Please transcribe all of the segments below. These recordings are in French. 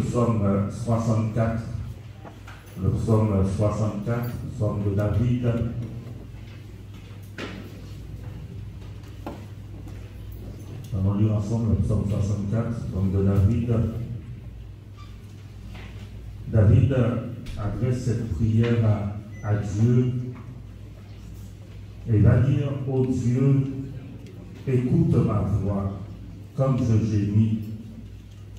psaume 64, le psaume 64, psaume de David. Nous allons lire ensemble le psaume 64, psaume de David. David adresse cette prière à Dieu et va dire: ô Dieu, écoute ma voix comme je gémis.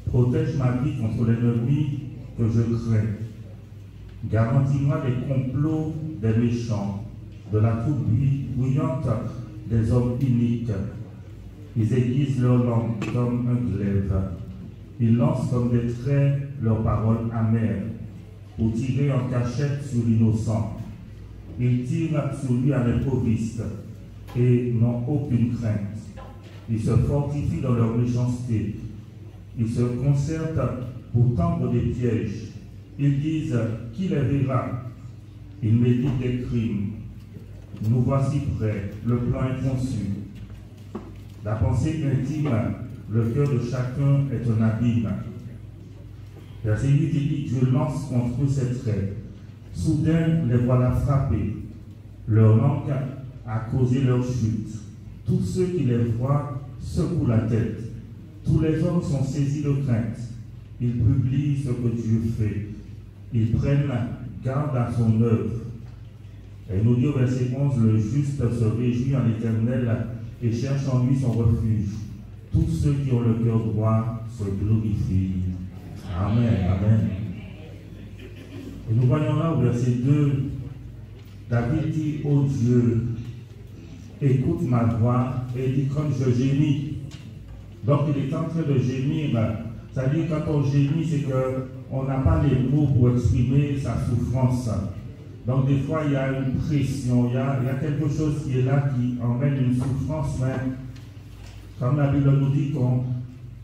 Protège ma vie contre l'ennemi que je crains. Garantis-moi des complots des méchants, de la troupe bruyante des hommes iniques. Ils aiguisent leur langue comme un glaive. Ils lancent comme des traits leurs paroles amères pour tirer en cachette sur l'innocent. Ils tirent sur lui à l'improviste et n'ont aucune crainte. Ils se fortifient dans leur méchanceté. Ils se concertent pour tendre des pièges. Ils disent: qui les verra? Ils méditent des crimes. Nous voici prêts, le plan est conçu. La pensée intime, le cœur de chacun est un abîme. Verset 8, il dit: Dieu lance contre eux ses traits. Soudain, les voilà frappés. Leur langue a causé leur chute. Tous ceux qui les voient secouent la tête. Tous les hommes sont saisis de crainte. Ils publient ce que Dieu fait. Ils prennent garde à son œuvre. Et nous dit au verset 11, le juste se réjouit en l'Éternel et cherche en lui son refuge. Tous ceux qui ont le cœur droit se glorifient. Amen. Amen. Et nous voyons là au verset 2, David dit: ô Dieu, écoute ma voix, et dit: comme je gémis. Donc il est en train de gémir. C'est-à-dire, quand on gémit, c'est qu'on n'a pas les mots pour exprimer sa souffrance. Donc des fois, il y a une pression, il y a quelque chose qui est là, qui emmène une souffrance, mais comme la Bible nous dit qu'on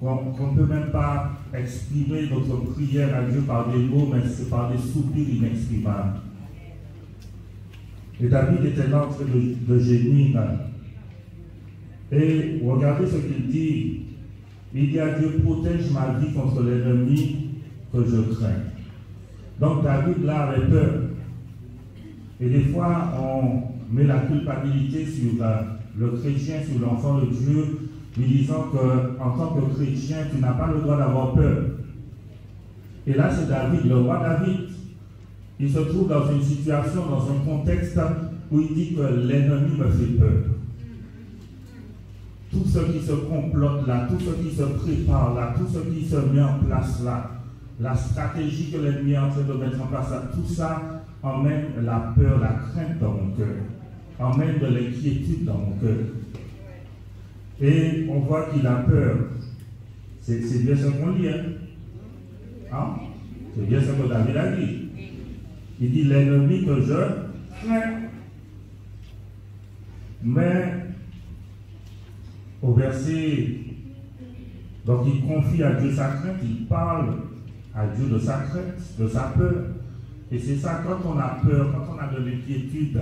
ne peut même pas exprimer notre prière à Dieu par des mots, mais c'est par des soupirs inexprimables. Et David était là en train de gémir. Et regardez ce qu'il dit. Il dit à Dieu: protège ma vie contre l'ennemi que je crains. Donc David là avait peur. Et des fois, on met la culpabilité sur le chrétien, sur l'enfant de Dieu, lui disant qu'en tant que chrétien, tu n'as pas le droit d'avoir peur. Et là, c'est David, le roi David. Il se trouve dans une situation, dans un contexte où il dit que l'ennemi me fait peur. Tout ce qui se complote là, tout ce qui se prépare là, tout ce qui se met en place là, la stratégie que l'ennemi est en train de mettre en place là, tout ça emmène la peur, la crainte dans mon cœur, emmène de l'inquiétude dans mon cœur. Et on voit qu'il a peur. C'est bien ce qu'on lit, hein? C'est bien ce que David a dit. Il dit: l'ennemi que je crains. Mais au verset, donc il confie à Dieu sa crainte, il parle à Dieu de sa crainte, de sa peur. Et c'est ça, quand on a peur, quand on a de l'inquiétude,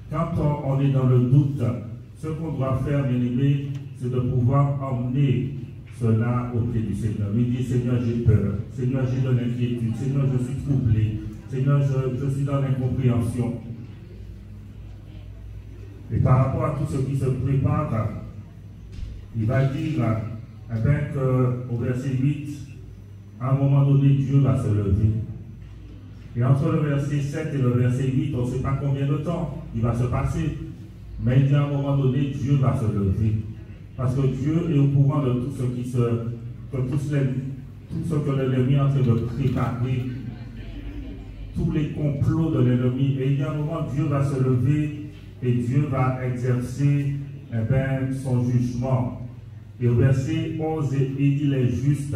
quand on est dans le doute, ce qu'on doit faire, bien aimé, c'est de pouvoir emmener cela au pied du Seigneur. Il dit: Seigneur, j'ai peur, Seigneur, j'ai de l'inquiétude, Seigneur, je suis troublé, Seigneur, je suis dans l'incompréhension. Et par rapport à tout ce qui se prépare, il va dire qu'au verset 8, à un moment donné, Dieu va se lever. Et entre le verset 7 et le verset 8, on ne sait pas combien de temps il va se passer. Mais il dit à un moment donné, Dieu va se lever. Parce que Dieu est au courant de tout ce que l'ennemi est en train de préparer, tous les complots de l'ennemi. Et il y a un moment, Dieu va se lever et Dieu va exercer son jugement. Et au verset 11, il dit: les justes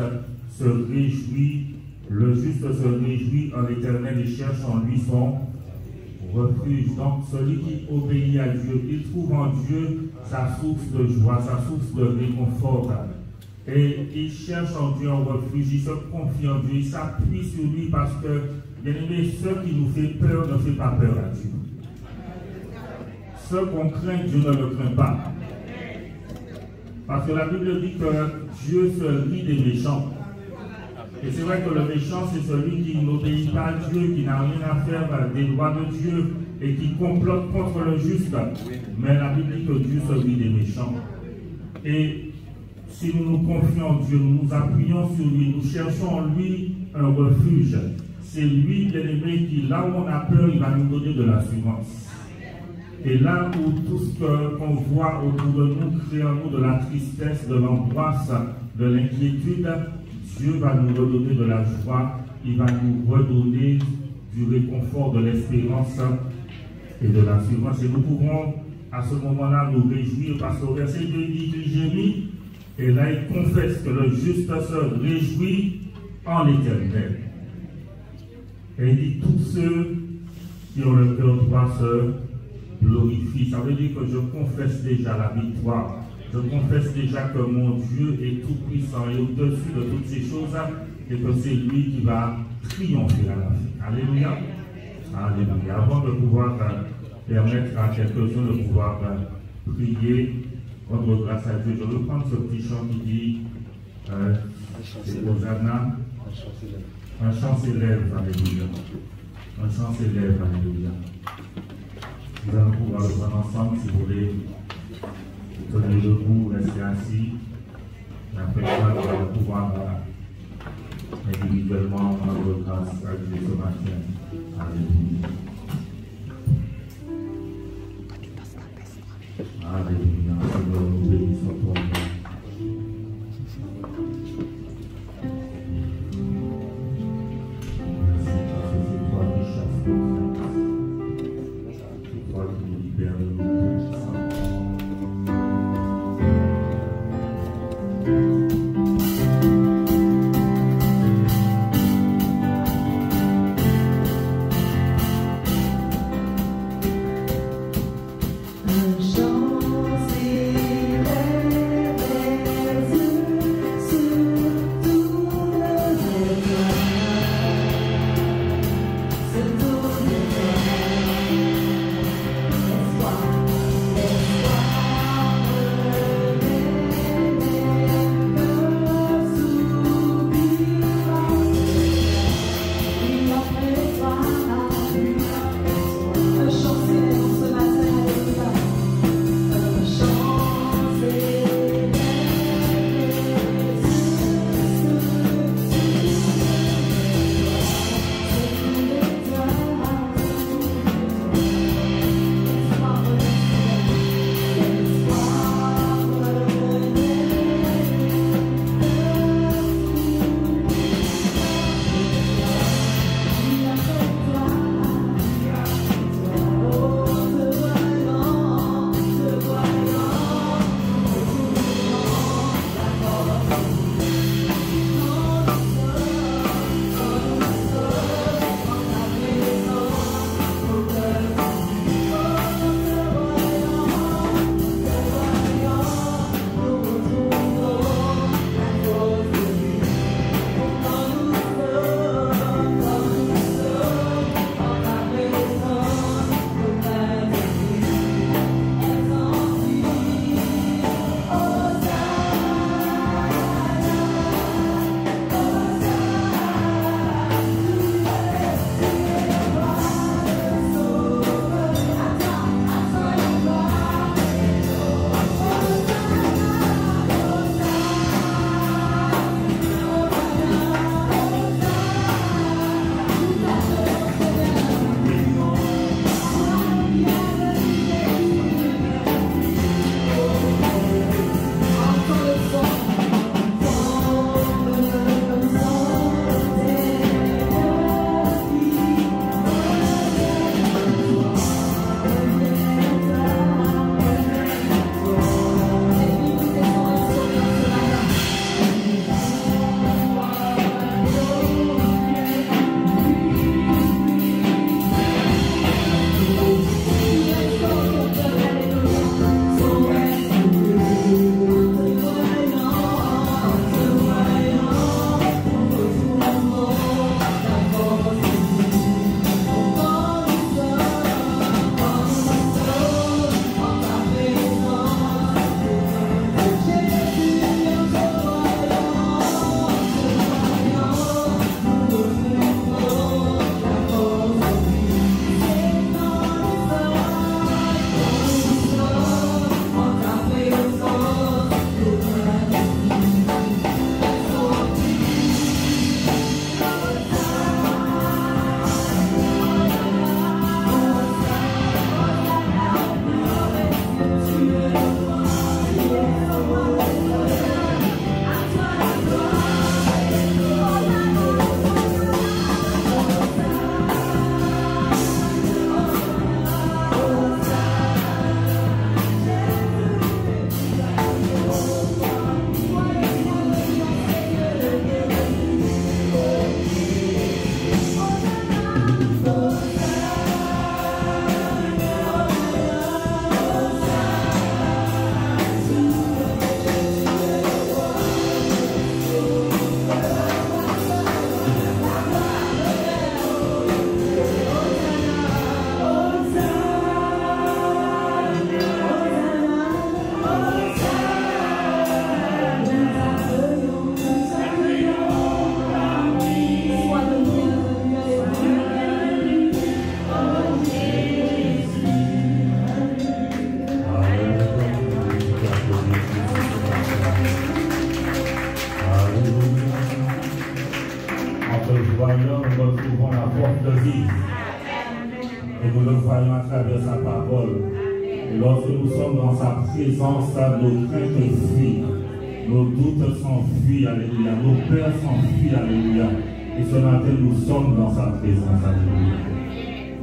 se réjouissent, le juste se réjouit en l'Éternel et cherche en lui son refuge. Donc celui qui obéit à Dieu, il trouve en Dieu sa source de joie, sa source de réconfort. Et il cherche en Dieu un refuge, il se confie en Dieu, il s'appuie sur lui parce que, bien aimé, ce qui nous fait peur ne fait pas peur à Dieu. Ce qu'on craint, Dieu ne le craint pas. Parce que la Bible dit que Dieu se rit des méchants. Et c'est vrai que le méchant, c'est celui qui n'obéit pas à Dieu, qui n'a rien à faire des lois de Dieu et qui complote contre le juste. Mais la Bible dit que Dieu s'oublie des méchants. Et si nous nous confions en Dieu, nous nous appuyons sur lui, nous cherchons en lui un refuge. C'est lui, bien-aimé, qui, là où on a peur, il va nous donner de l'assurance. Et là où tout ce qu'on voit autour de nous crée en nous de la tristesse, de l'angoisse, de l'inquiétude, Dieu va nous redonner de la joie, il va nous redonner du réconfort, de l'espérance et de l'assurance. Et nous pouvons à ce moment-là nous réjouir parce qu'au verset 2 il dit qu'il gémit, et là il confesse que le juste se réjouit en l'Éternel. Et il dit tous ceux qui ont le cœur droit se glorifient. Ça veut dire que je confesse déjà la victoire. Je confesse déjà que mon Dieu est tout puissant et au-dessus de toutes ces choses et que c'est lui qui va triompher à la fin. Alléluia. Alléluia. Avant de pouvoir permettre à quelques-uns de pouvoir prier, rendre grâce à Dieu, je veux prendre ce petit chant qui dit Hosanna. Un chant s'élève, alléluia. Un chant s'élève, alléluia. Nous allons pouvoir le prendre ensemble si vous voulez. Tenez debout, restez assis. Et après ça, nous allons pouvoir individuellement rendre grâce à Dieu ce matin. Alléluia. Alléluia. Seigneur, nous bénissons ton nom. de vie. Et nous le voyons à travers sa parole. Lorsque nous sommes dans sa présence, nos craintes fuient, nos doutes s'enfuient, alléluia, nos peurs s'enfuient, alléluia. Et ce matin, nous sommes dans sa présence, alléluia.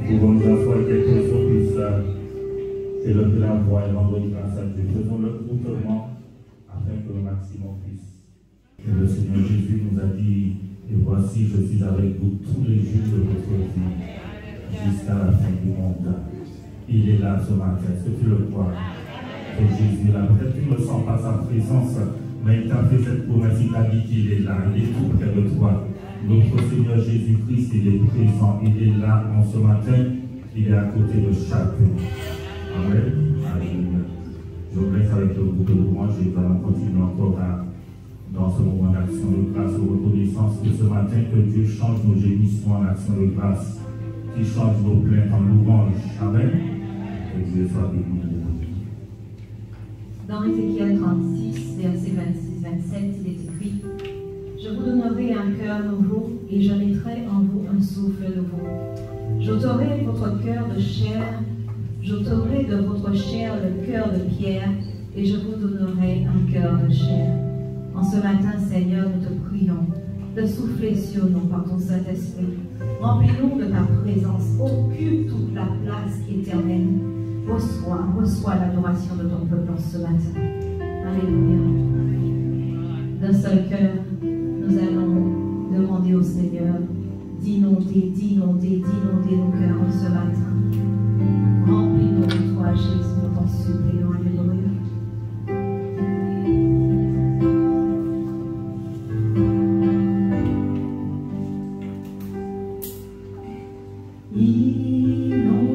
Nous pouvons nous asseoir quelque chose puisse élever la voix et rendre grâce à Dieu. Faisons le hautement afin que le maximum puisse. Et le Seigneur Jésus nous a dit, et voici, je suis avec vous tous les jours de votre vie, jusqu'à la fin du monde. Il est là ce matin. Est-ce que tu le crois? Que Jésus est là. Peut-être que tu ne sens pas sa présence, mais il t'a fait cette promesse, il t'a dit qu'il est là, il est tout près de toi. Notre Seigneur Jésus-Christ, il est présent, il est là en ce matin, il est à côté de chacun. Amen. Alléluia. Je vous laisse avec le groupe de louange et nous allons continuer encore dans ce moment d'action de grâce et reconnaissance que ce matin, que Dieu change nos gémissements en action de grâce, qu'il change nos plaintes en louange. Amen. Que Dieu soit béni. Dans Ézéchiel 36, versets 26-27, il est écrit: je vous donnerai un cœur nouveau et je mettrai en vous un souffle nouveau. J'ôterai votre cœur de chair, j'ôterai de votre chair le cœur de pierre et je vous donnerai un cœur de chair. En ce matin, Seigneur, nous te prions de souffler sur nous par ton Saint-Esprit. Remplis-nous de ta présence, occupe toute la place éternelle. Reçois l'adoration de ton peuple en ce matin. Alléluia. D'un seul cœur, nous allons demander au Seigneur d'inonder nos cœurs en ce matin. Remplis-nous de toi, Jésus, nous t'en supplions. Alléluia. Inonde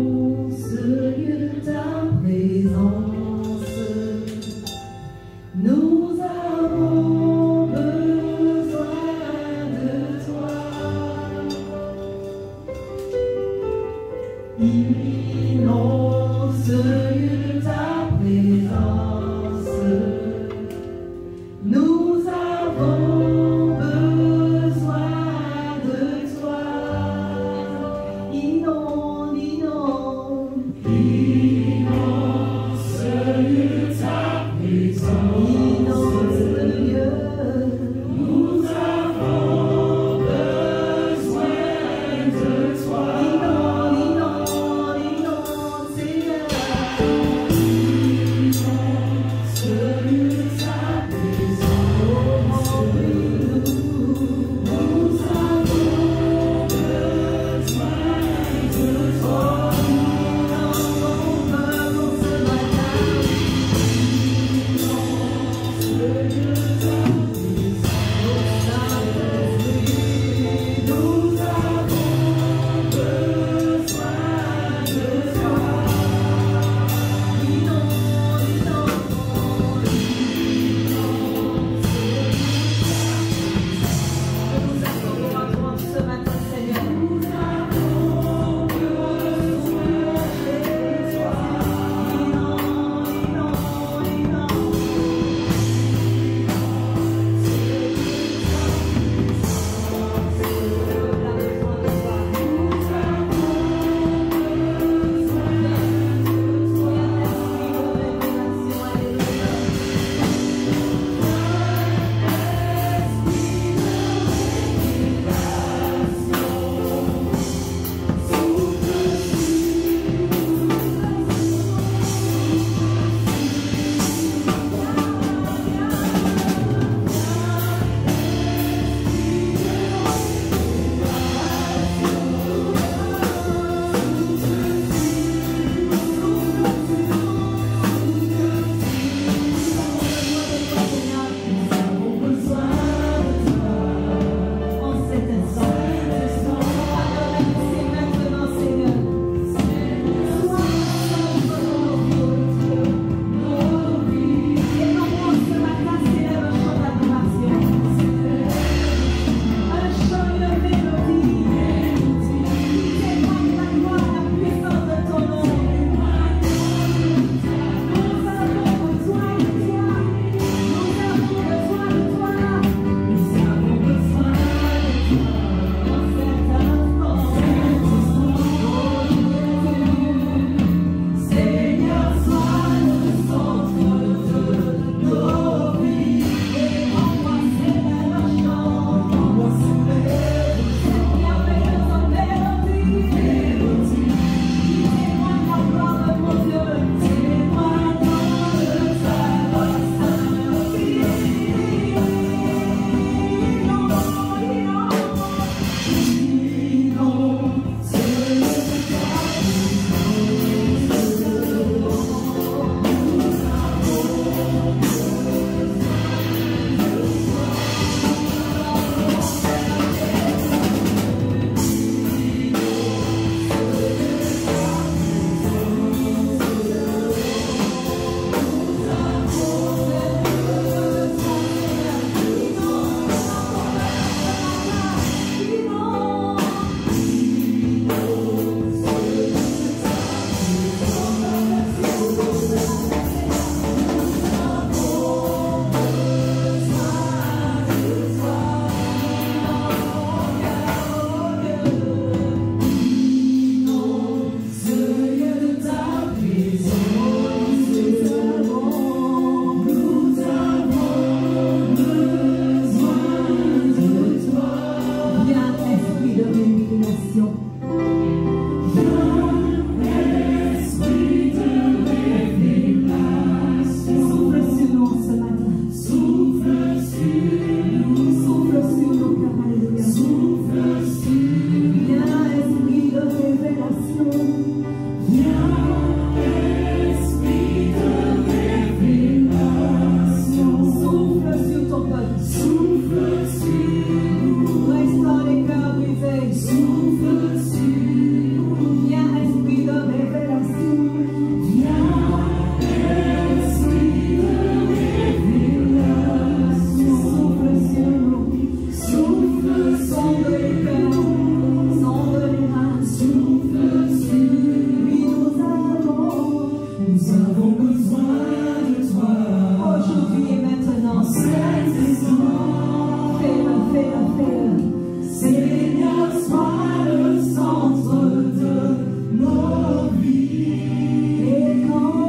révélation. Souffle sur nous ce matin. Souffle sur nos cœurs, alléluia. Viens, esprit de révélation. Souffle sur ton peuple. Restaure les cœurs brisés. Viens, esprit de révélation. Souffle sur nous. Sonde les cœurs. Sonde les âmes. Oui, nous avons besoin de toi. Aujourd'hui et maintenant. Fais-le. Seigneur, sois le centre de nos vies. Et quand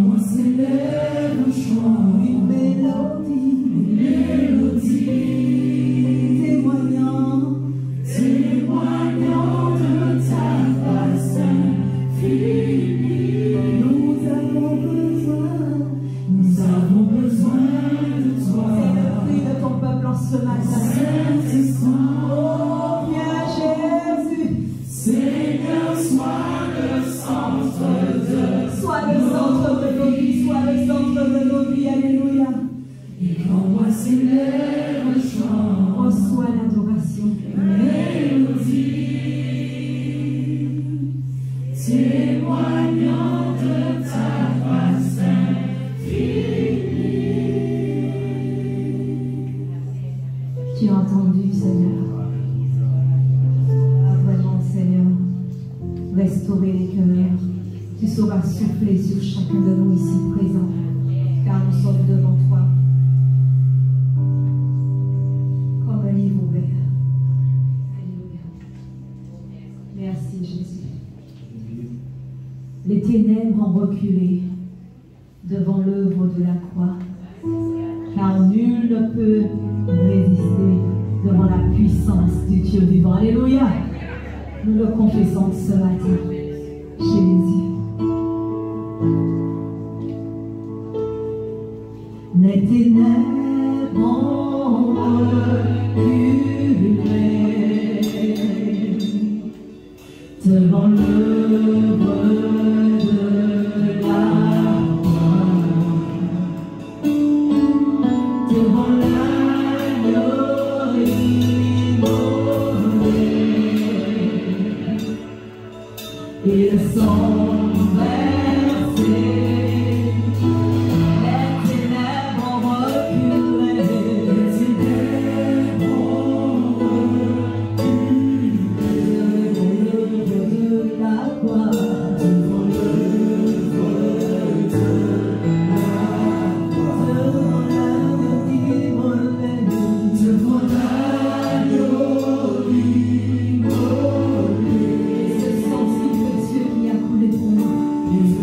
moi s'élève le chant, une mélodie, témoignant de ta grâce infinie. Nous avons besoin de toi. C'est le cri de ton peuple en ce matin. Oh, viens Jésus. Seigneur, sois le centre de nos vies, sois le centre de nos vies, alléluia. Et quand moi s'élève le chant, reçois l'adoration. Mélodie, témoignant de ta grâce infinie. Tu as entendu, Seigneur. Ah, vraiment, Seigneur, restaurer les cœurs. Tu sauras souffler sur chacun de nous ici présents, car nous sommes devant toi, comme un livre ouvert. Alléluia. Merci, Jésus. Les ténèbres ont reculé devant l'œuvre de la croix, car nul ne peut résister devant la puissance du Dieu vivant. Alléluia. Nous le confessons ce matin. Jésus. Les ténèbres ont reculé devant l'œuvre de la croix, devant l'agneau immolé et le sang versé. Yes.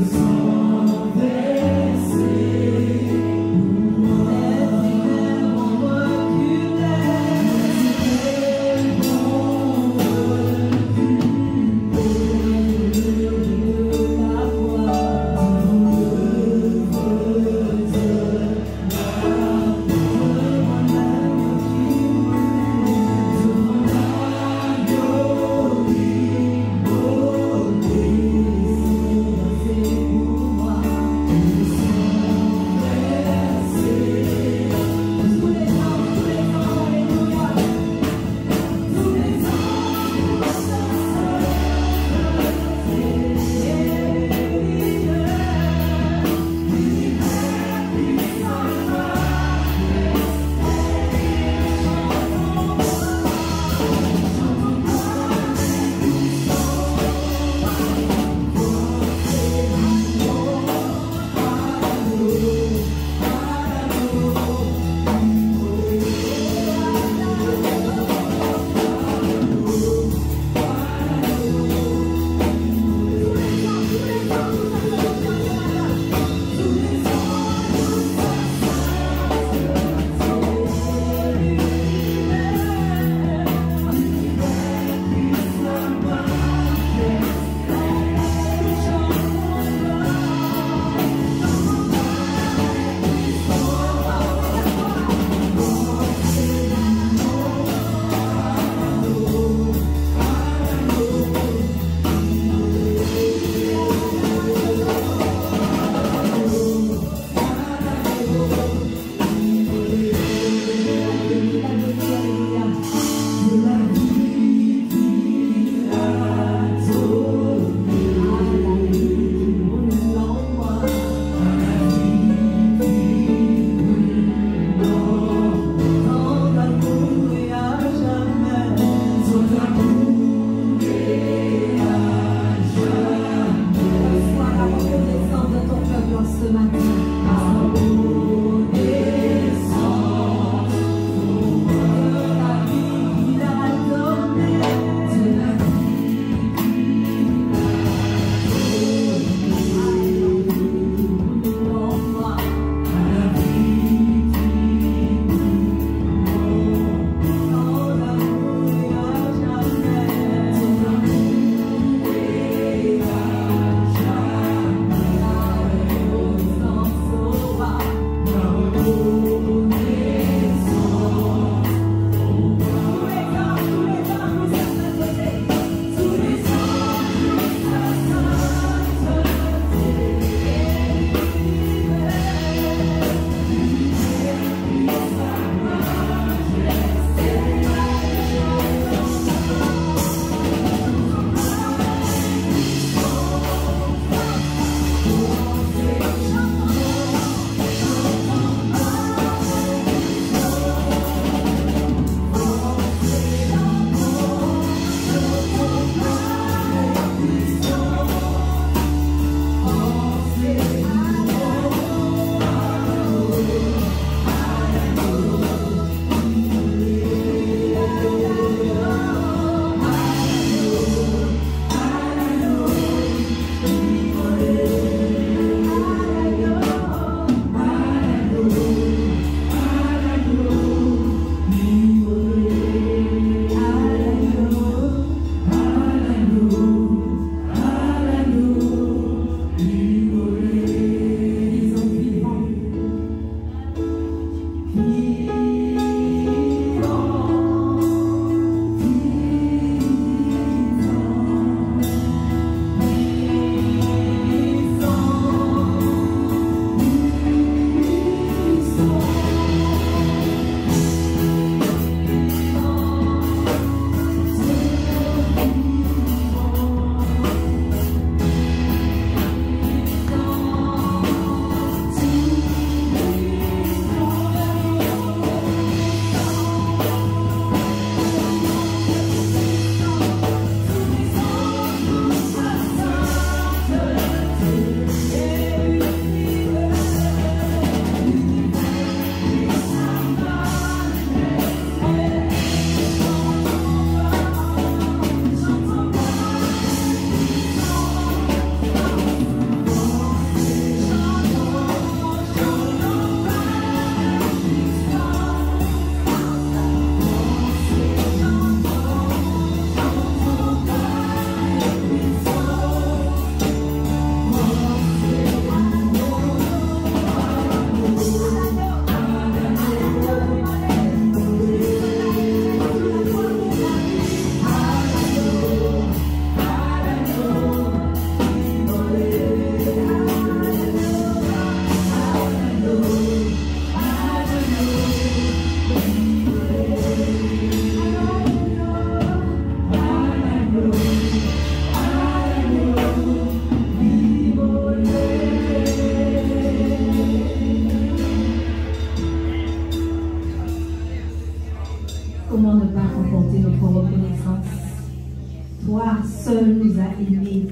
Toi seul nous as aimés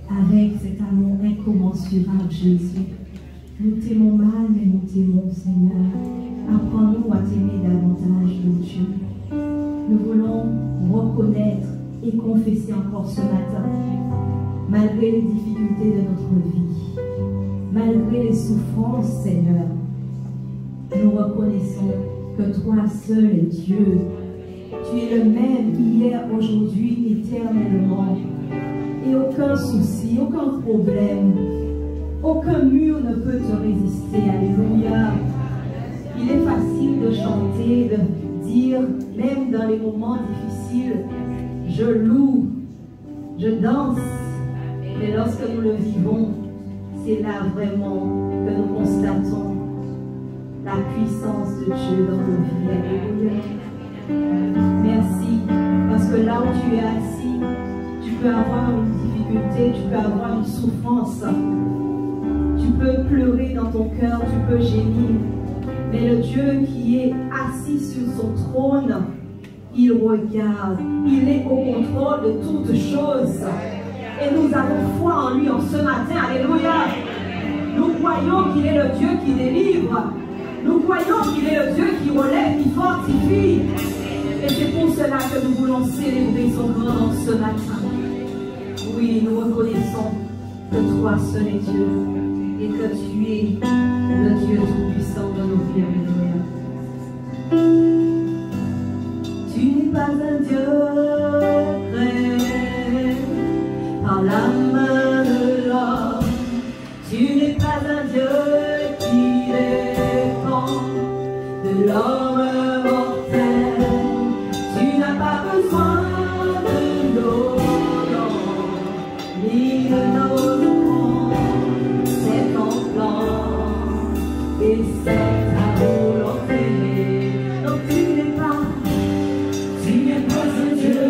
avec cet amour incommensurable, Jésus. Nous t'aimons mal, mais nous t'aimons, Seigneur. Apprends-nous à t'aimer davantage, mon Dieu. Nous voulons reconnaître et confesser encore ce matin, malgré les difficultés de notre vie, malgré les souffrances, Seigneur, nous reconnaissons que toi seul es Dieu. Tu es le même hier, aujourd'hui, éternellement. Et aucun souci, aucun problème, aucun mur ne peut te résister. Alléluia. Il est facile de chanter, de dire, même dans les moments difficiles, je loue, je danse. Mais lorsque nous le vivons, c'est là vraiment que nous constatons la puissance de Dieu dans nos vies. Alléluia. Merci, parce que là où tu es assis, tu peux avoir une difficulté, tu peux avoir une souffrance, tu peux pleurer dans ton cœur, tu peux gémir, mais le Dieu qui est assis sur son trône, il regarde, il est au contrôle de toutes choses, et nous avons foi en lui en ce matin. Alléluia. Nous croyons qu'il est le Dieu qui délivre, nous croyons qu'il est le Dieu qui relève, qui fortifie. Et c'est pour cela que nous voulons célébrer son nom ce matin. Oui, nous reconnaissons que toi seul es Dieu et que tu es le Dieu tout-puissant de nos vies. Tu n'es pas un Dieu créé par la main de l'homme. Tu n'es pas un Dieu qui dépend de l'homme mortel. Tu n'as pas besoin de nos dons, ni de nos dons. C'est ton plan et c'est ta volonté. Donc tu n'es pas un Dieu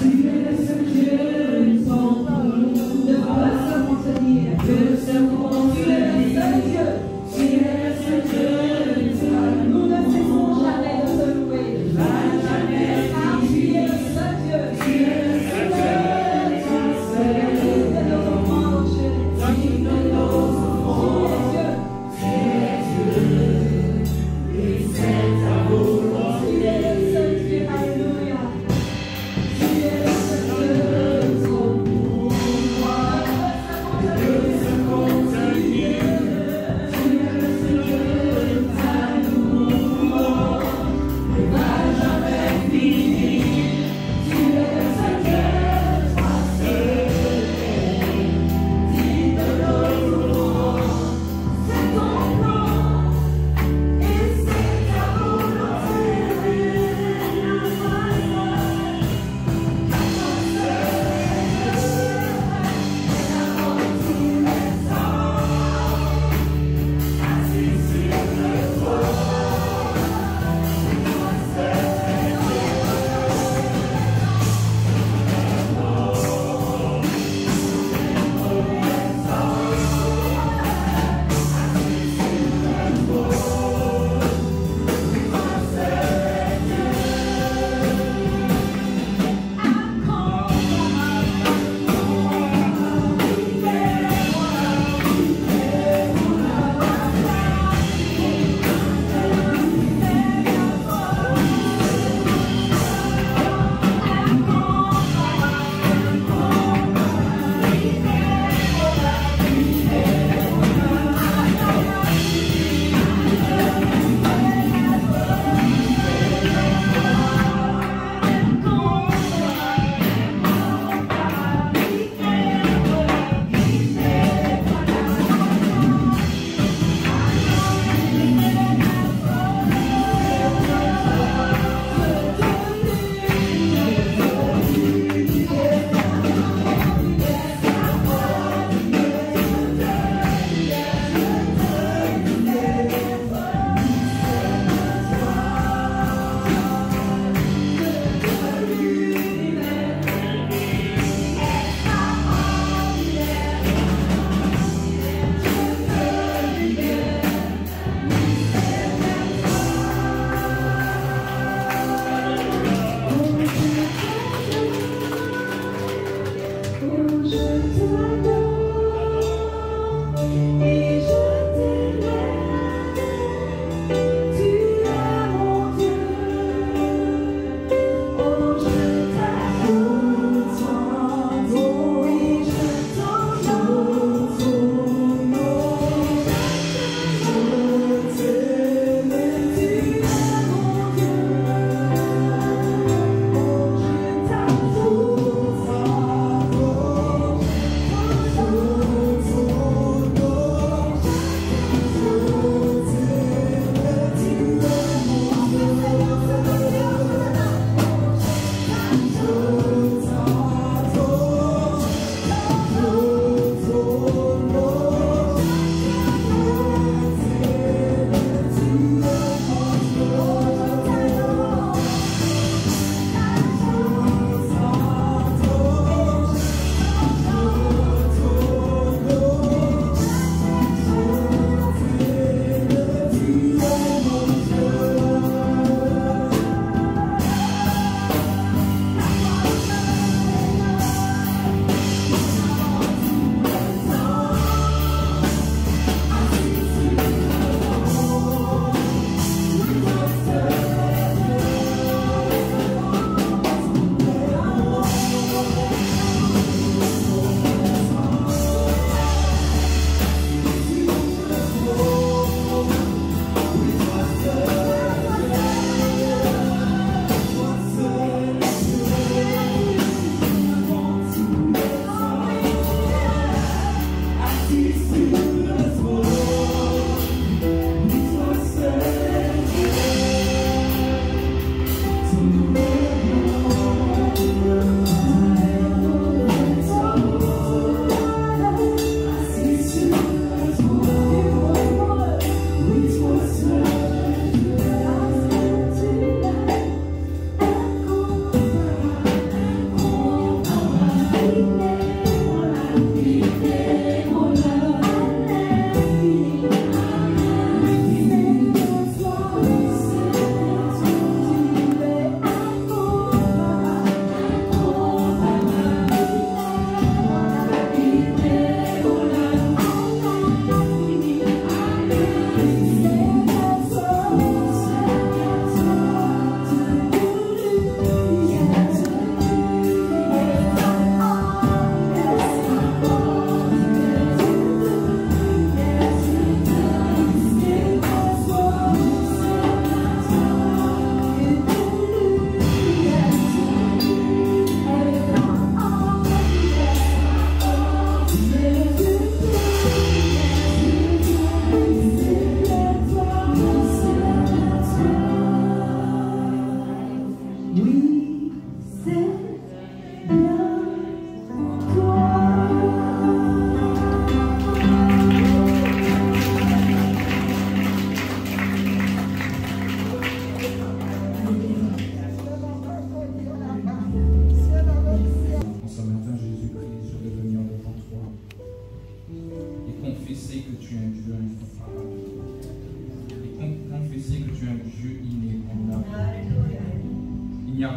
Tu es le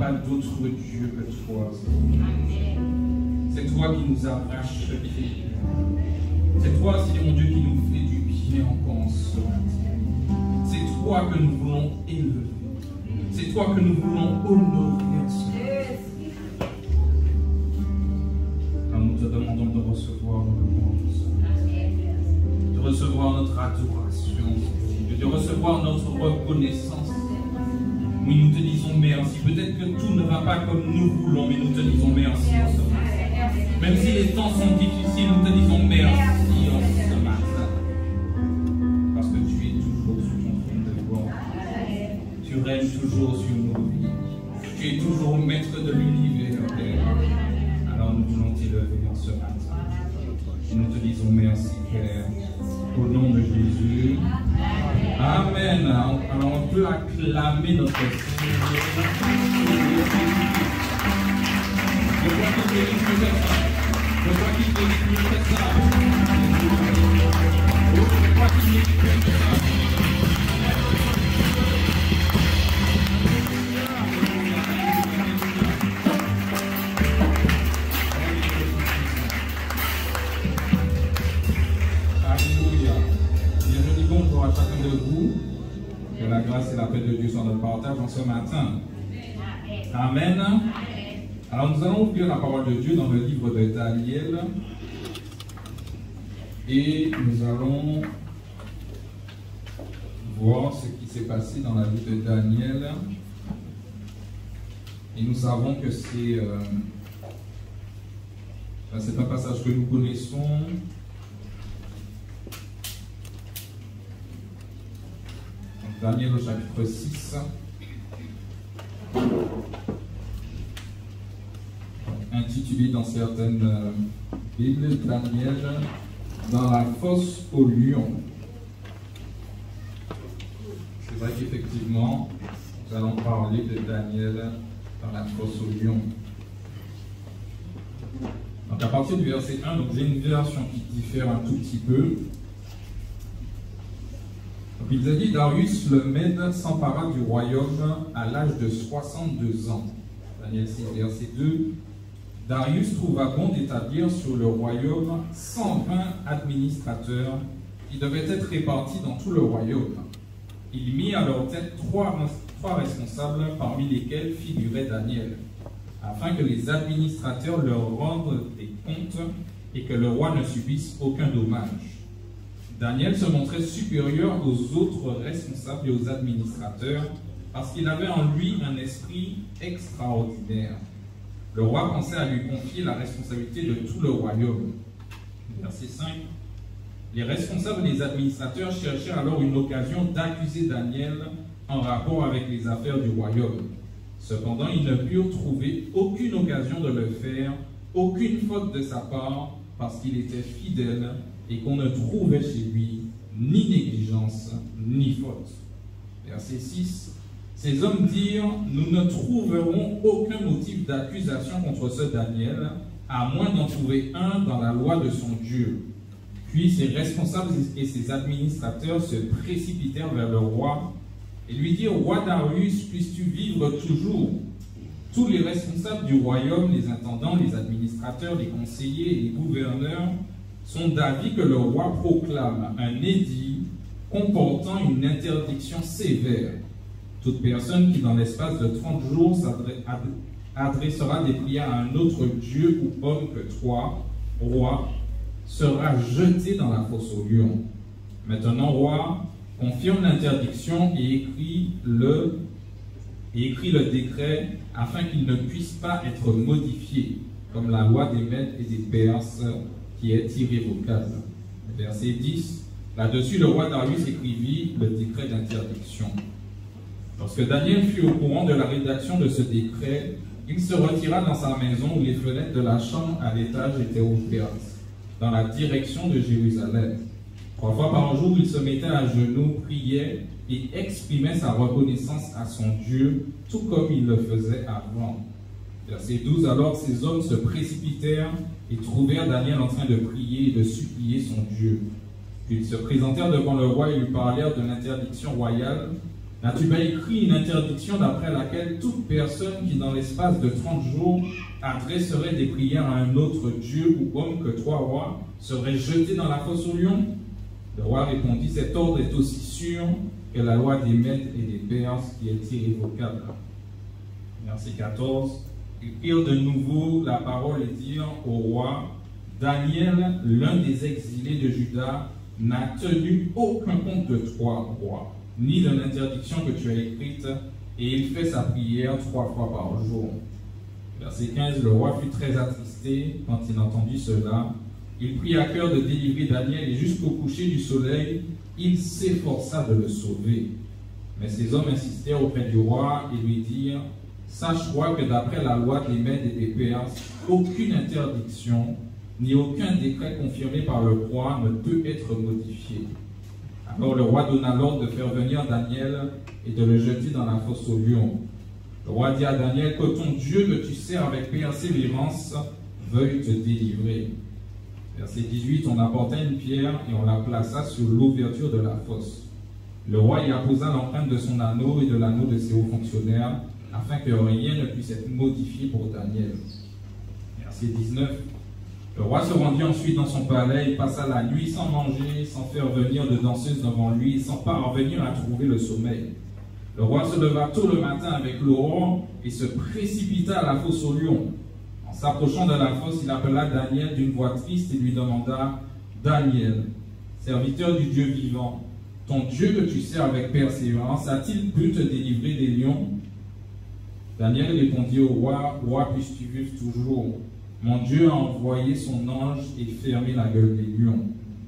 pas d'autre Dieu que toi. C'est toi qui nous as rachetés. C'est toi, Seigneur mon Dieu, qui nous fait du bien encore en ce matin. C'est toi que nous voulons élever. C'est toi que nous voulons honorer en ce matin. Alors nous te demandons de recevoir nos louanges, de recevoir notre adoration, de recevoir notre reconnaissance. Oui, nous te disons merci. Peut-être que tout ne va pas comme nous voulons, mais nous te disons merci en ce matin. Même si les temps sont difficiles, nous te disons merci en ce matin. Parce que tu es toujours sur ton trône de gloire. Tu règnes toujours sur nos vies. Tu es toujours maître de l'univers, Père. Alors nous voulons t'élever en ce matin. Et nous te disons merci, Père. Au nom de Jésus. Amen. Alors on peut acclamer notre Seigneur. Je crois qu'il mérite peut-être ça. Je crois qu'il mérite peut-être ça. Je crois qu'il mérite peut-être ça. Alléluia. Bienvenue, bonjour à chacun de vous. Que la grâce et la paix de Dieu soient notre partage en ce matin. Amen. Alors nous allons ouvrir la parole de Dieu dans le livre de Daniel et nous allons voir ce qui s'est passé dans la vie de Daniel. Et nous savons que c'est un passage que nous connaissons. Donc, Daniel au chapitre 6. Intitulé dans certaines Bibles, Daniel dans la fosse aux lions. C'est vrai qu'effectivement, nous allons parler de Daniel dans la fosse aux lions. Donc à partir du verset 1, donc j'ai une version qui diffère un tout petit peu. Donc il a dit, Darius le Mède s'empara du royaume à l'âge de 62 ans. Daniel 6, verset 2. Darius trouva bon d'établir sur le royaume 120 administrateurs qui devaient être répartis dans tout le royaume. Il mit à leur tête trois responsables, parmi lesquels figurait Daniel, afin que les administrateurs leur rendent des comptes et que le roi ne subisse aucun dommage. Daniel se montrait supérieur aux autres responsables et aux administrateurs parce qu'il avait en lui un esprit extraordinaire. Le roi pensait à lui confier la responsabilité de tout le royaume. Verset 5. Les responsables et les administrateurs cherchèrent alors une occasion d'accuser Daniel en rapport avec les affaires du royaume. Cependant, ils ne purent trouver aucune occasion de le faire, aucune faute de sa part, parce qu'il était fidèle et qu'on ne trouvait chez lui ni négligence ni faute. Verset 6. Ces hommes dirent, nous ne trouverons aucun motif d'accusation contre ce Daniel, à moins d'en trouver un dans la loi de son Dieu. Puis ses responsables et ses administrateurs se précipitèrent vers le roi et lui dirent, Roi Darius, puisses-tu vivre toujours? Tous les responsables du royaume, les intendants, les administrateurs, les conseillers et les gouverneurs sont d'avis que le roi proclame un édit comportant une interdiction sévère. Toute personne qui, dans l'espace de 30 jours, adressera des prières à un autre Dieu ou homme que toi, roi, sera jetée dans la fosse aux lions. Maintenant, roi, confirme l'interdiction et écrit le décret afin qu'il ne puisse pas être modifié, comme la loi des Mèdes et des Perses qui est irrévocable. Verset 10. Là-dessus, le roi Darius écrivit le décret d'interdiction. Lorsque Daniel fut au courant de la rédaction de ce décret, il se retira dans sa maison où les fenêtres de la chambre à l'étage étaient ouvertes, dans la direction de Jérusalem. 3 fois par jour, il se mettait à genoux, priait et exprimait sa reconnaissance à son Dieu, tout comme il le faisait avant. Verset 12. Alors ces hommes se précipitèrent et trouvèrent Daniel en train de prier et de supplier son Dieu. Puis ils se présentèrent devant le roi et lui parlèrent de l'interdiction royale Là, tu m'as écrit une interdiction d'après laquelle toute personne qui, dans l'espace de 30 jours, adresserait des prières à un autre Dieu ou homme que toi, roi, serait jeté dans la fosse aux lions. Le roi répondit, cet ordre est aussi sûr que la loi des Mèdes et des Perses qui est irrévocable. Verset 14. Ils prirent de nouveau la parole et dirent au roi, Daniel, l'un des exilés de Juda, n'a tenu aucun compte de toi, roi, ni de l'interdiction que tu as écrite, et il fait sa prière 3 fois par jour. Verset 15, le roi fut très attristé quand il entendit cela. Il prit à cœur de délivrer Daniel, et jusqu'au coucher du soleil, il s'efforça de le sauver. Mais ses hommes insistèrent auprès du roi et lui dirent, sache, roi, que d'après la loi des Mèdes et des Perses, aucune interdiction, ni aucun décret confirmé par le roi ne peut être modifié. Alors le roi donna l'ordre de faire venir Daniel et de le jeter dans la fosse aux lions. Le roi dit à Daniel, que ton Dieu que tu sers avec persévérance veuille te délivrer. Verset 18, on apporta une pierre et on la plaça sur l'ouverture de la fosse. Le roi y apposa l'empreinte de son anneau et de l'anneau de ses hauts fonctionnaires, afin que rien ne puisse être modifié pour Daniel. Verset 19, le roi se rendit ensuite dans son palais, il passa la nuit sans manger, sans faire venir de danseuses devant lui, et sans parvenir à trouver le sommeil. Le roi se leva tôt le matin avec l'aurore et se précipita à la fosse aux lions. En s'approchant de la fosse, il appela Daniel d'une voix triste et lui demanda, Daniel, serviteur du Dieu vivant, ton Dieu que tu sers avec persévérance, a-t-il pu te délivrer des lions? Daniel répondit au roi, roi, puisses-tu vivre toujours? Mon Dieu a envoyé son ange et fermé la gueule des lions.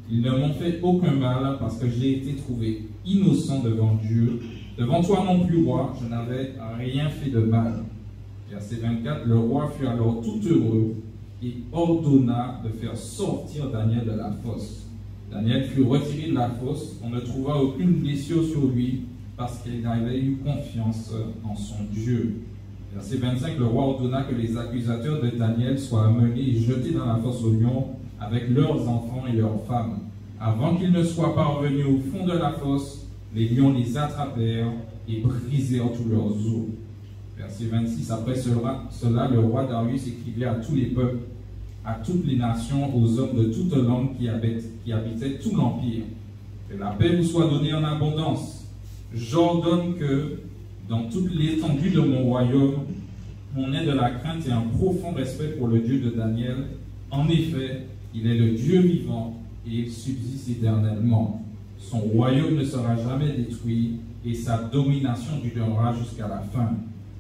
Ils ne m'ont fait aucun mal parce que j'ai été trouvé innocent devant Dieu. Devant toi non plus, roi, je n'avais rien fait de mal. Verset 24, le roi fut alors tout heureux et ordonna de faire sortir Daniel de la fosse. Daniel fut retiré de la fosse, on ne trouva aucune blessure sur lui parce qu'il avait eu confiance en son Dieu. Verset 25, le roi ordonna que les accusateurs de Daniel soient amenés et jetés dans la fosse aux lions avec leurs enfants et leurs femmes. Avant qu'ils ne soient parvenus au fond de la fosse, les lions les attrapèrent et brisèrent tous leurs os. Verset 26, après cela, le roi Darius écrivait à tous les peuples, à toutes les nations, aux hommes de toute langue qui habitaient tout l'empire. Que la paix vous soit donnée en abondance. J'ordonne que, dans toute l'étendue de mon royaume, on ait de la crainte et un profond respect pour le Dieu de Daniel. En effet, il est le Dieu vivant et il subsiste éternellement. Son royaume ne sera jamais détruit et sa domination durera jusqu'à la fin.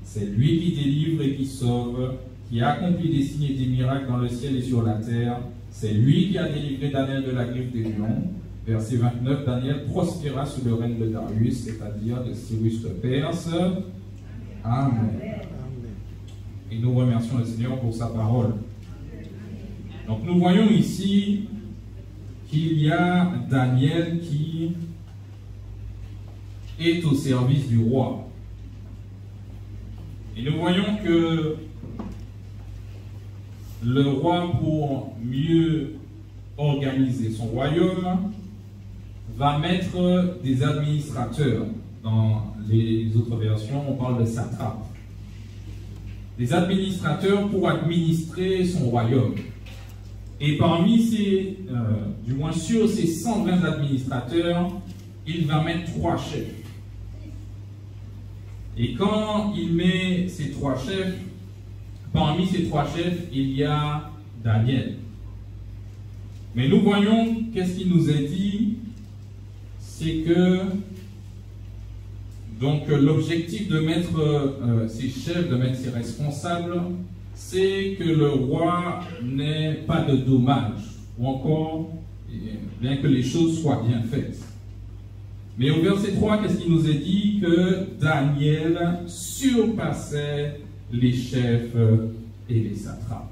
C'est lui qui délivre et qui sauve, qui accomplit des signes et des miracles dans le ciel et sur la terre. C'est lui qui a délivré Daniel de la griffe des lions. Verset 29, Daniel prospéra sous le règne de Darius, c'est-à-dire de Cyrus le Perse. Amen. Et nous remercions le Seigneur pour sa parole. Donc nous voyons ici qu'il y a Daniel qui est au service du roi. Et nous voyons que le roi, pour mieux organiser son royaume, va mettre des administrateurs. Dans les autres versions, on parle de satrapes. Des administrateurs pour administrer son royaume. Et parmi ces, du moins sur ces 120 administrateurs, il va mettre 3 chefs. Et quand il met ces 3 chefs, parmi ces 3 chefs, il y a Daniel. Mais nous voyons, qu'est-ce qu'il nous est dit? C'est que donc l'objectif de mettre ces chefs, de mettre ces responsables, c'est que le roi n'ait pas de dommages, ou encore, bien que les choses soient bien faites. Mais au verset 3, qu'est-ce qu'il nous est dit? Que Daniel surpassait les chefs et les satrapes.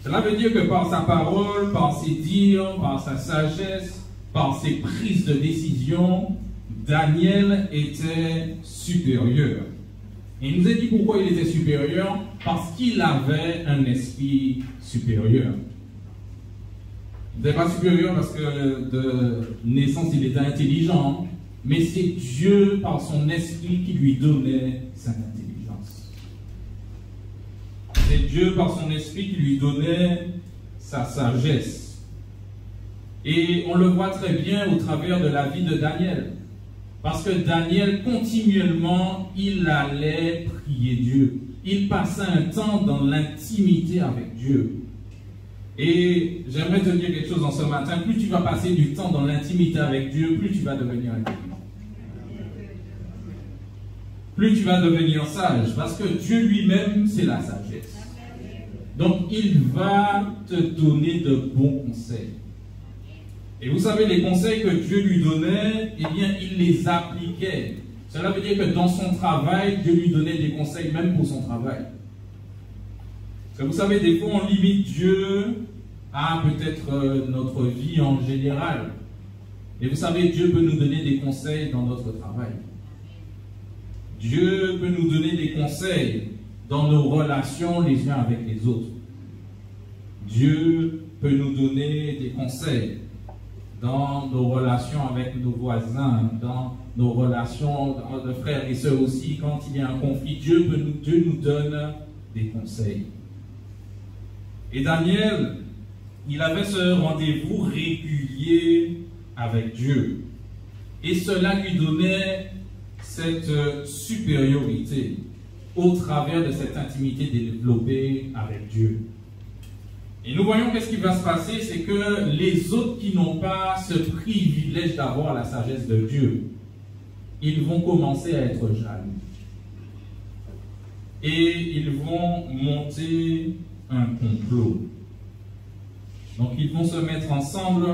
Cela veut dire que par sa parole, par ses dires, par sa sagesse, par ses prises de décision, Daniel était supérieur. Et il nous a dit pourquoi il était supérieur, parce qu'il avait un esprit supérieur. Il n'était pas supérieur parce que de naissance il était intelligent, mais c'est Dieu par son esprit qui lui donnait cette intelligence. C'est Dieu par son esprit qui lui donnait sa sagesse. Et on le voit très bien au travers de la vie de Daniel. Parce que Daniel, continuellement, il allait prier Dieu. Il passait un temps dans l'intimité avec Dieu. Et j'aimerais te dire quelque chose en ce matin. Plus tu vas passer du temps dans l'intimité avec Dieu, plus tu vas devenir intelligent. Plus tu vas devenir sage. Parce que Dieu lui-même, c'est la sagesse. Donc, il va te donner de bons conseils. Et vous savez, les conseils que Dieu lui donnait, eh bien, il les appliquait. Cela veut dire que dans son travail, Dieu lui donnait des conseils même pour son travail. Parce que vous savez, des fois, on limite Dieu à peut-être notre vie en général. Et vous savez, Dieu peut nous donner des conseils dans notre travail. Dieu peut nous donner des conseils dans nos relations les uns avec les autres. Dieu peut nous donner des conseils dans nos relations avec nos voisins, dans nos relations de frères et sœurs aussi. Quand il y a un conflit, Dieu nous donne des conseils. Et Daniel, il avait ce rendez-vous régulier avec Dieu. Et cela lui donnait cette supériorité au travers de cette intimité développée avec Dieu. Et nous voyons qu'est-ce qui va se passer, c'est que les autres qui n'ont pas ce privilège d'avoir la sagesse de Dieu, ils vont commencer à être jaloux. Et ils vont monter un complot. Donc ils vont se mettre ensemble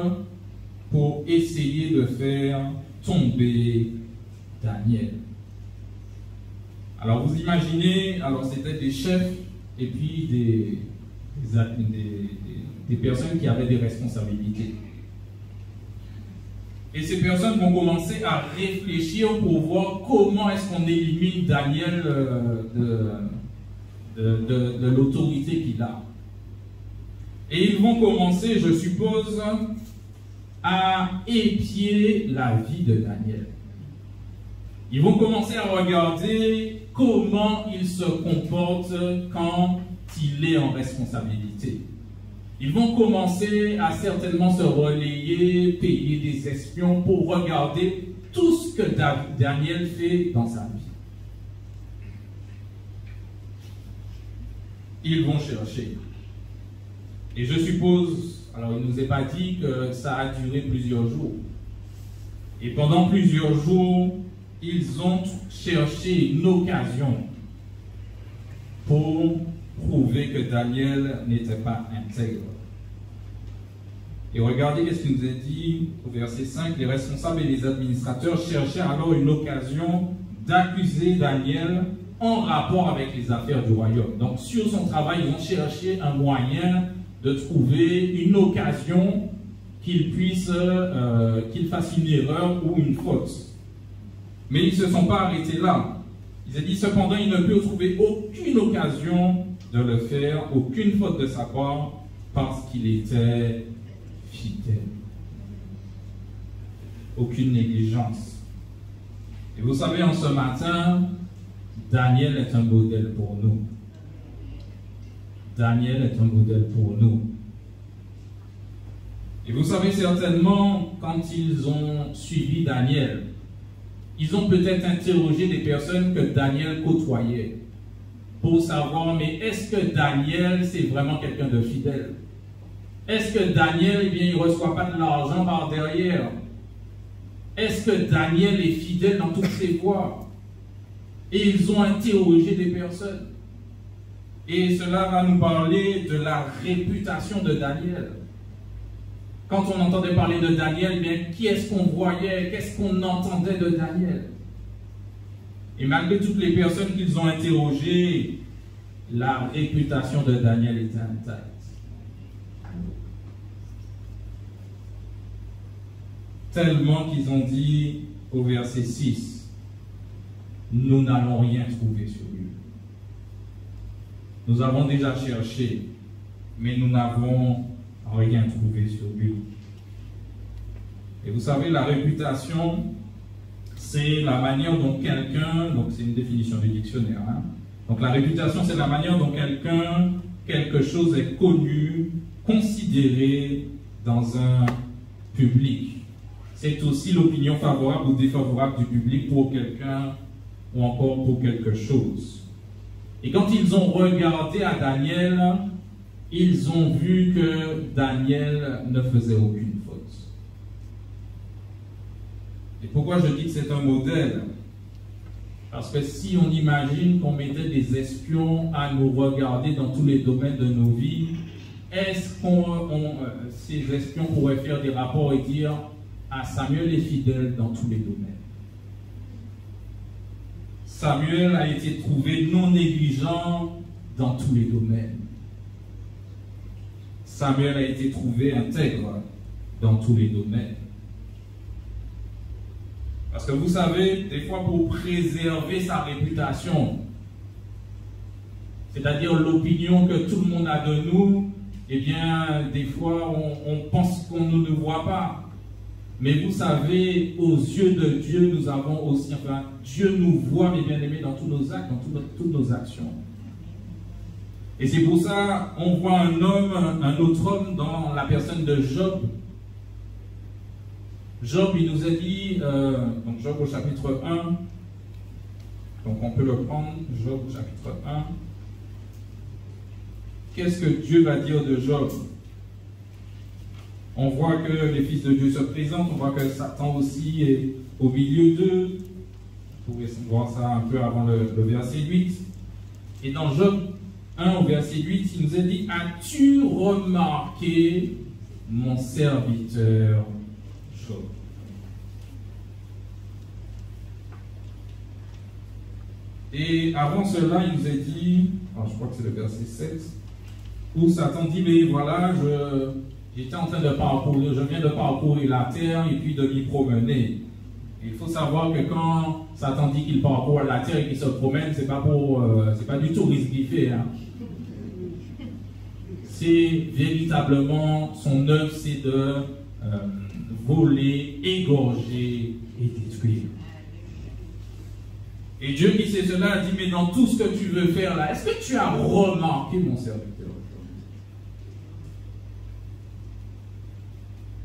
pour essayer de faire tomber Daniel. Alors vous imaginez, alors c'était des chefs et puis des personnes qui avaient des responsabilités. Et ces personnes vont commencer à réfléchir pour voir comment est-ce qu'on élimine Daniel de l'autorité qu'il a. Et ils vont commencer, je suppose, à épier la vie de Daniel. Ils vont commencer à regarder comment il se comporte quand il est en responsabilité. Ils vont commencer à certainement se relayer, payer des espions pour regarder tout ce que Daniel fait dans sa vie. Ils vont chercher. Et je suppose, alors il ne nous est pas dit que ça a duré plusieurs jours. Et pendant plusieurs jours, ils ont cherché une occasion pour prouver que Daniel n'était pas intègre. Et regardez ce qu'il nous est dit au verset 5. Les responsables et les administrateurs cherchaient alors une occasion d'accuser Daniel en rapport avec les affaires du royaume. Donc sur son travail, ils ont cherché un moyen de trouver une occasion qu'il puisse, qu'il fasse une erreur ou une faute. Mais ils ne se sont pas arrêtés là. Ils ont dit cependant, il ne peut trouver aucune occasion de le faire, aucune faute de sa part, parce qu'il était fidèle. Aucune négligence. Et vous savez, en ce matin, Daniel est un modèle pour nous. Daniel est un modèle pour nous. Et vous savez certainement, quand ils ont suivi Daniel, ils ont peut-être interrogé des personnes que Daniel côtoyait pour savoir, mais est-ce que Daniel, c'est vraiment quelqu'un de fidèle? Est-ce que Daniel, eh bien, il ne reçoit pas de l'argent par derrière? Est-ce que Daniel est fidèle dans toutes ses voies? Et ils ont interrogé des personnes. Et cela va nous parler de la réputation de Daniel. Quand on entendait parler de Daniel, eh bien, qui est-ce qu'on voyait? Qu'est-ce qu'on entendait de Daniel? Et malgré toutes les personnes qu'ils ont interrogées, la réputation de Daniel était intacte. Tellement qu'ils ont dit au verset 6, nous n'allons rien trouver sur lui. Nous avons déjà cherché, mais nous n'avons rien trouvé sur lui. Et vous savez, la réputation, c'est la manière dont quelqu'un, donc c'est une définition du dictionnaire, hein, donc la réputation, c'est la manière dont quelque chose est connu, considéré dans un public. C'est aussi l'opinion favorable ou défavorable du public pour quelqu'un ou encore pour quelque chose. Et quand ils ont regardé à Daniel, ils ont vu que Daniel ne faisait aucune faute. Et pourquoi je dis que c'est un modèle? Parce que si on imagine qu'on mettait des espions à nous regarder dans tous les domaines de nos vies, est-ce que ces espions pourraient faire des rapports et dire « Ah, Samuel est fidèle dans tous les domaines. Samuel a été trouvé non négligent dans tous les domaines. Samuel a été trouvé intègre dans tous les domaines. » Parce que vous savez, des fois pour préserver sa réputation, c'est-à-dire l'opinion que tout le monde a de nous, eh bien, des fois on pense qu'on ne nous voit pas. Mais vous savez, aux yeux de Dieu, nous avons aussi, enfin, Dieu nous voit, mes bien-aimés, dans tous nos actes, dans toutes nos actions. Et c'est pour ça, on voit un autre homme dans la personne de Job. Job, il nous a dit, donc Job au chapitre 1, donc on peut le prendre, Job au chapitre 1. Qu'est-ce que Dieu va dire de Job? On voit que les fils de Dieu se présentent, on voit que Satan aussi est au milieu d'eux. Vous pouvez voir ça un peu avant le verset 8. Et dans Job 1 au verset 8, il nous a dit, « As-tu remarqué mon serviteur Job ?» Et avant cela, il nous a dit, je crois que c'est le verset 7, où Satan dit, mais voilà, j'étais en train de parcourir, je viens de parcourir la terre et puis de m'y promener. Et il faut savoir que quand Satan dit qu'il parcourt la terre et qu'il se promène, c'est pas du tourisme qu'il fait. Hein. C'est véritablement, son œuvre, c'est de voler, égorger et détruire. Et Dieu qui sait cela a dit, mais dans tout ce que tu veux faire là, est-ce que tu as remarqué mon serviteur?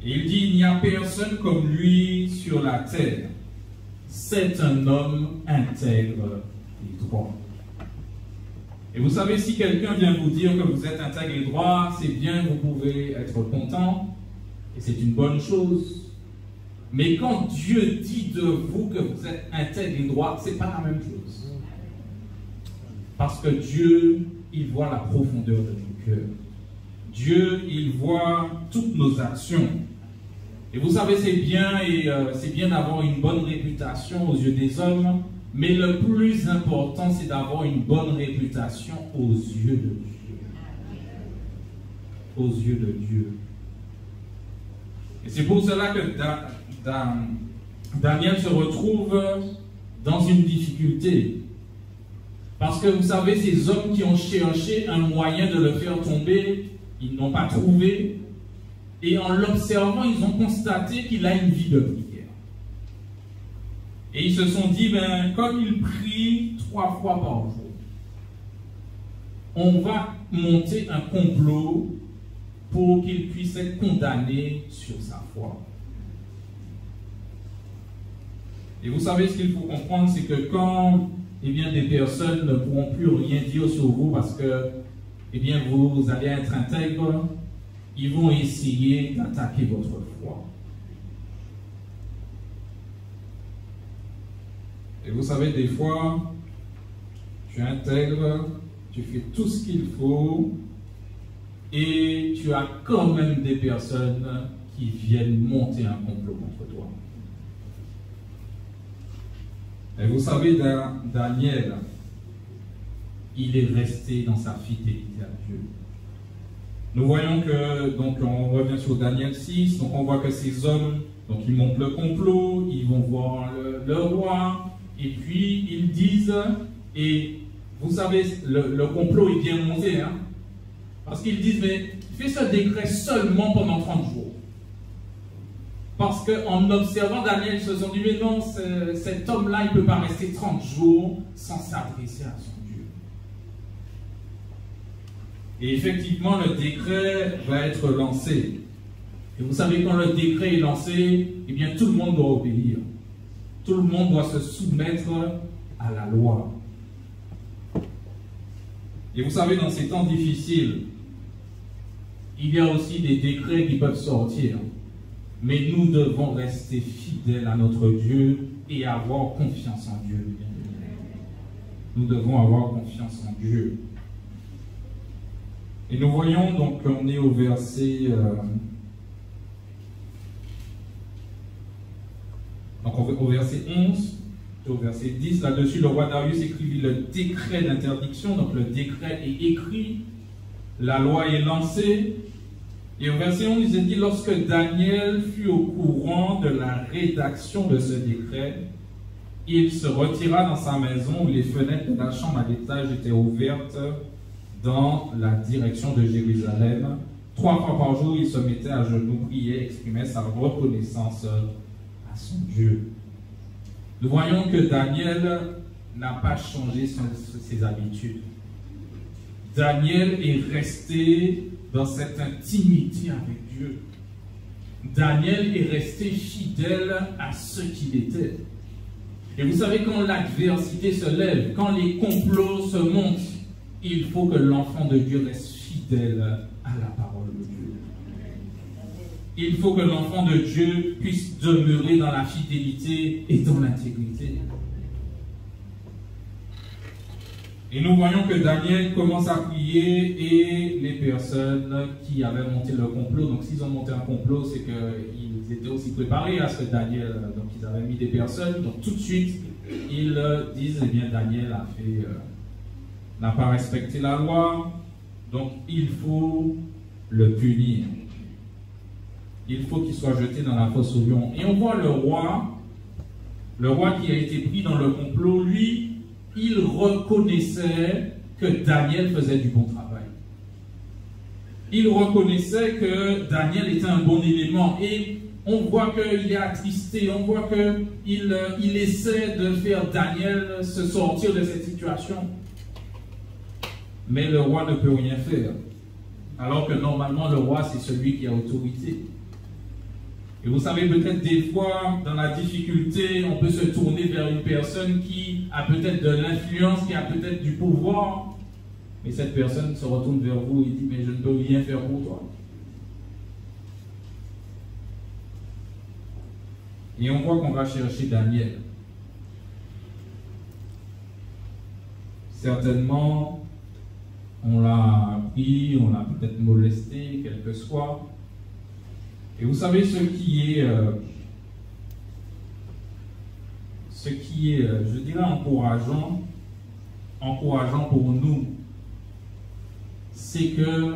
Et il dit, il n'y a personne comme lui sur la terre. C'est un homme intègre et droit. Et vous savez, si quelqu'un vient vous dire que vous êtes intègre et droit, c'est bien, vous pouvez être content, et c'est une bonne chose. Mais quand Dieu dit de vous que vous êtes intègre et droit, ce n'est pas la même chose. Parce que Dieu, il voit la profondeur de nos cœurs. Dieu, il voit toutes nos actions. Et vous savez, c'est bien d'avoir une bonne réputation aux yeux des hommes, mais le plus important, c'est d'avoir une bonne réputation aux yeux de Dieu. Aux yeux de Dieu. Et c'est pour cela que Daniel se retrouve dans une difficulté. Parce que vous savez, ces hommes qui ont cherché un moyen de le faire tomber, ils n'ont pas trouvé. Et en l'observant, ils ont constaté qu'il a une vie de prière. Et ils se sont dit, comme il prie 3 fois par jour, on va monter un complot pour qu'il puisse être condamné sur sa foi. Et vous savez, ce qu'il faut comprendre, c'est que quand des personnes ne pourront plus rien dire sur vous parce que vous allez être intègre, ils vont essayer d'attaquer votre foi. Et vous savez, des fois, tu intègres, tu fais tout ce qu'il faut, et tu as quand même des personnes qui viennent monter un complot contre toi. Et vous savez, Daniel, il est resté dans sa fidélité à Dieu. Nous voyons que, donc on revient sur Daniel 6, donc on voit que ces hommes, donc ils montent le complot, ils vont voir le roi, et puis ils disent, et vous savez, le complot est bien monté, hein, parce qu'ils disent, mais fais ce décret seulement pendant 30 jours. Parce qu'en observant Daniel, ils se sont dit, mais non, cet homme-là, il ne peut pas rester 30 jours sans s'adresser à son Dieu. Et effectivement, le décret va être lancé. Et vous savez, quand le décret est lancé, eh bien, tout le monde doit obéir. Tout le monde doit se soumettre à la loi. Et vous savez, dans ces temps difficiles, il y a aussi des décrets qui peuvent sortir. Mais nous devons rester fidèles à notre Dieu et avoir confiance en Dieu. Nous devons avoir confiance en Dieu. Et nous voyons donc qu'on est au verset... au verset 11, au verset 10, là-dessus, le roi Darius écrivit le décret d'interdiction. Donc le décret est écrit, la loi est lancée. Et au verset 11, il est dit, lorsque Daniel fut au courant de la rédaction de ce décret, il se retira dans sa maison où les fenêtres de la chambre à l'étage étaient ouvertes dans la direction de Jérusalem. 3 fois par jour, il se mettait à genoux, priait, exprimait sa reconnaissance à son Dieu. Nous voyons que Daniel n'a pas changé ses habitudes. Daniel est resté dans cette intimité avec Dieu. Daniel est resté fidèle à ce qu'il était. Et vous savez, quand l'adversité se lève, quand les complots se montent, il faut que l'enfant de Dieu reste fidèle à la parole de Dieu. Il faut que l'enfant de Dieu puisse demeurer dans la fidélité et dans l'intégrité. Et nous voyons que Daniel commence à prier et les personnes qui avaient monté le complot, donc s'ils ont monté un complot, c'est qu'ils étaient aussi préparés à ce que Daniel, donc ils avaient mis des personnes, donc tout de suite, ils disent, eh bien Daniel n'a pas respecté la loi, donc il faut le punir. Il faut qu'il soit jeté dans la fosse aux lions. Et on voit le roi qui a été pris dans le complot, lui, il reconnaissait que Daniel faisait du bon travail. Il reconnaissait que Daniel était un bon élément. Et on voit qu'il est attristé, on voit qu'il essaie de faire Daniel se sortir de cette situation. Mais le roi ne peut rien faire. Alors que normalement, le roi, c'est celui qui a autorité. Et vous savez, peut-être des fois, dans la difficulté, on peut se tourner vers une personne qui a peut-être de l'influence, qui a peut-être du pouvoir, mais cette personne se retourne vers vous et dit, mais je ne peux rien faire pour toi. Et on voit qu'on va chercher Daniel. Certainement, on l'a pris, on l'a peut-être molesté, quel que soit. Et vous savez, ce qui est, je dirais, encourageant pour nous, c'est que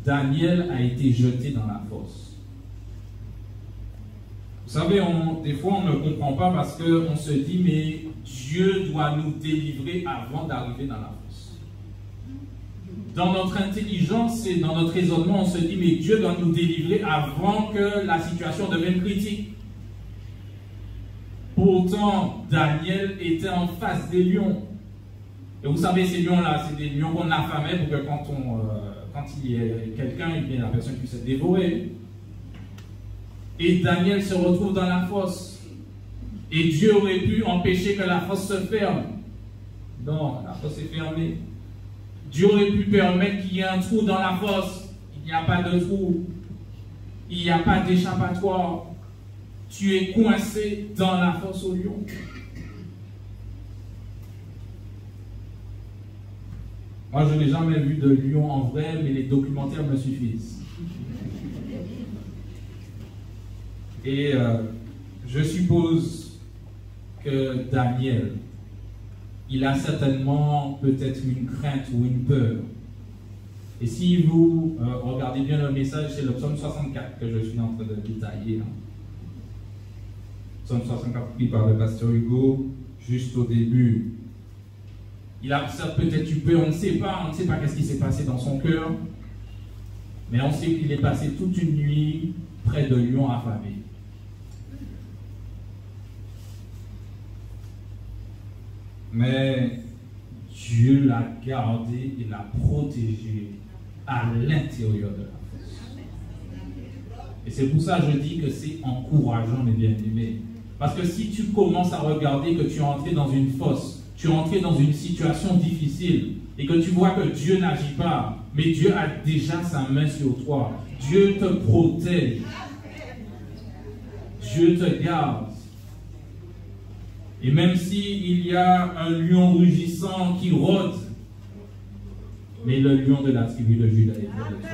Daniel a été jeté dans la fosse. Vous savez, des fois, on ne comprend pas parce qu'on se dit, mais Dieu doit nous délivrer avant d'arriver dans la fosse. Dans notre intelligence et dans notre raisonnement, on se dit, mais Dieu doit nous délivrer avant que la situation devienne critique. Pourtant, Daniel était en face des lions. Et vous savez, ces lions-là, c'est des lions qu'on affamait pour que quand il y a quelqu'un, la personne puisse être dévorée. Et Daniel se retrouve dans la fosse. Et Dieu aurait pu empêcher que la fosse se ferme. Non, la fosse est fermée. Dieu aurait pu permettre qu'il y ait un trou dans la fosse. Il n'y a pas de trou. Il n'y a pas d'échappatoire. Tu es coincé dans la fosse aux lions. Moi, je n'ai jamais vu de lion en vrai, mais les documentaires me suffisent. Et je suppose que Daniel, il a certainement peut-être une crainte ou une peur. Et si vous regardez bien le message, c'est le psaume 64 que je suis en train de détailler. Psaume 64 pris par le pasteur Hugo, juste au début. Il a peut-être eu peur, on ne sait pas qu'est-ce qui s'est passé dans son cœur, mais on sait qu'il est passé toute une nuit près de lions affamés. mais Dieu l'a gardé et l'a protégé à l'intérieur de la fosse. Et c'est pour ça que je dis que c'est encourageant, mes bien-aimés. Parce que si tu commences à regarder que tu es entré dans une fosse, tu es entré dans une situation difficile, et que tu vois que Dieu n'agit pas, mais Dieu a déjà sa main sur toi. Dieu te protège. Dieu te garde. Et même s'il y a un lion rugissant qui rôde, mais le lion de la tribu de Juda est près de toi.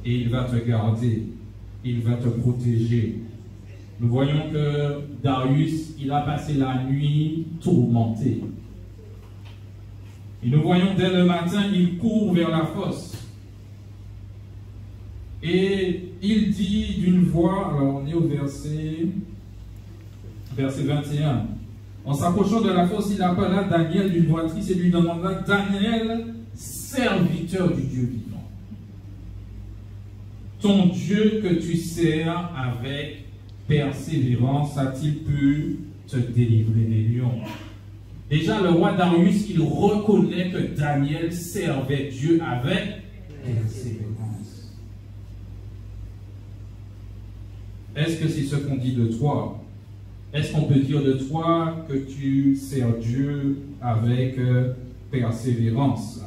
Et il va te garder, il va te protéger. Nous voyons que Darius, il a passé la nuit tourmenté. Et nous voyons dès le matin, il court vers la fosse. Et il dit d'une voix, alors on est au verset 21. En s'approchant de la fosse, il appela Daniel d'une voix triste et lui demanda: Daniel, serviteur du Dieu vivant, ton Dieu que tu sers avec persévérance a-t-il pu te délivrer des lions? Déjà, le roi Darius, il reconnaît que Daniel servait Dieu avec persévérance. Est-ce que c'est ce qu'on dit de toi? Est-ce qu'on peut dire de toi que tu sers Dieu avec persévérance?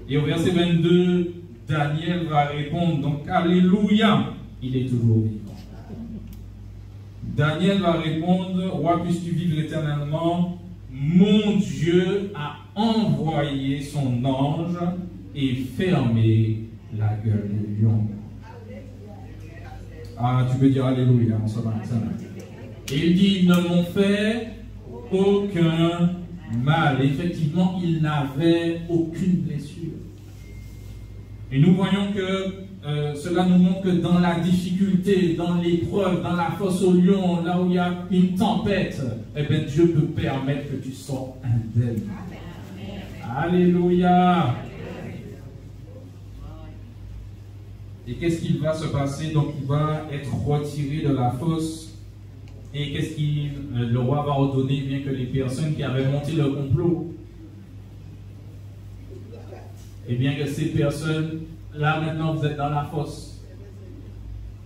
Et au verset 22, Daniel va répondre, donc Alléluia, il est toujours vivant. Daniel va répondre: Roi, puisses-tu vivre éternellement, mon Dieu a envoyé son ange et fermé la gueule du lion. Ah, tu peux dire Alléluia en ce matin. Et il dit: ils ne m'ont fait aucun mal. Effectivement, il n'avait aucune blessure. Et nous voyons que cela nous montre que dans la difficulté, dans l'épreuve, dans la fosse au lion, là où il y a une tempête, eh bien, Dieu peut permettre que tu sortes indemne. Alléluia. Et qu'est-ce qui va se passer? Donc, il va être retiré de la fosse. Et qu'est-ce que le roi va ordonner? Bien que les personnes qui avaient monté le complot, et bien que ces personnes, là maintenant vous êtes dans la fosse.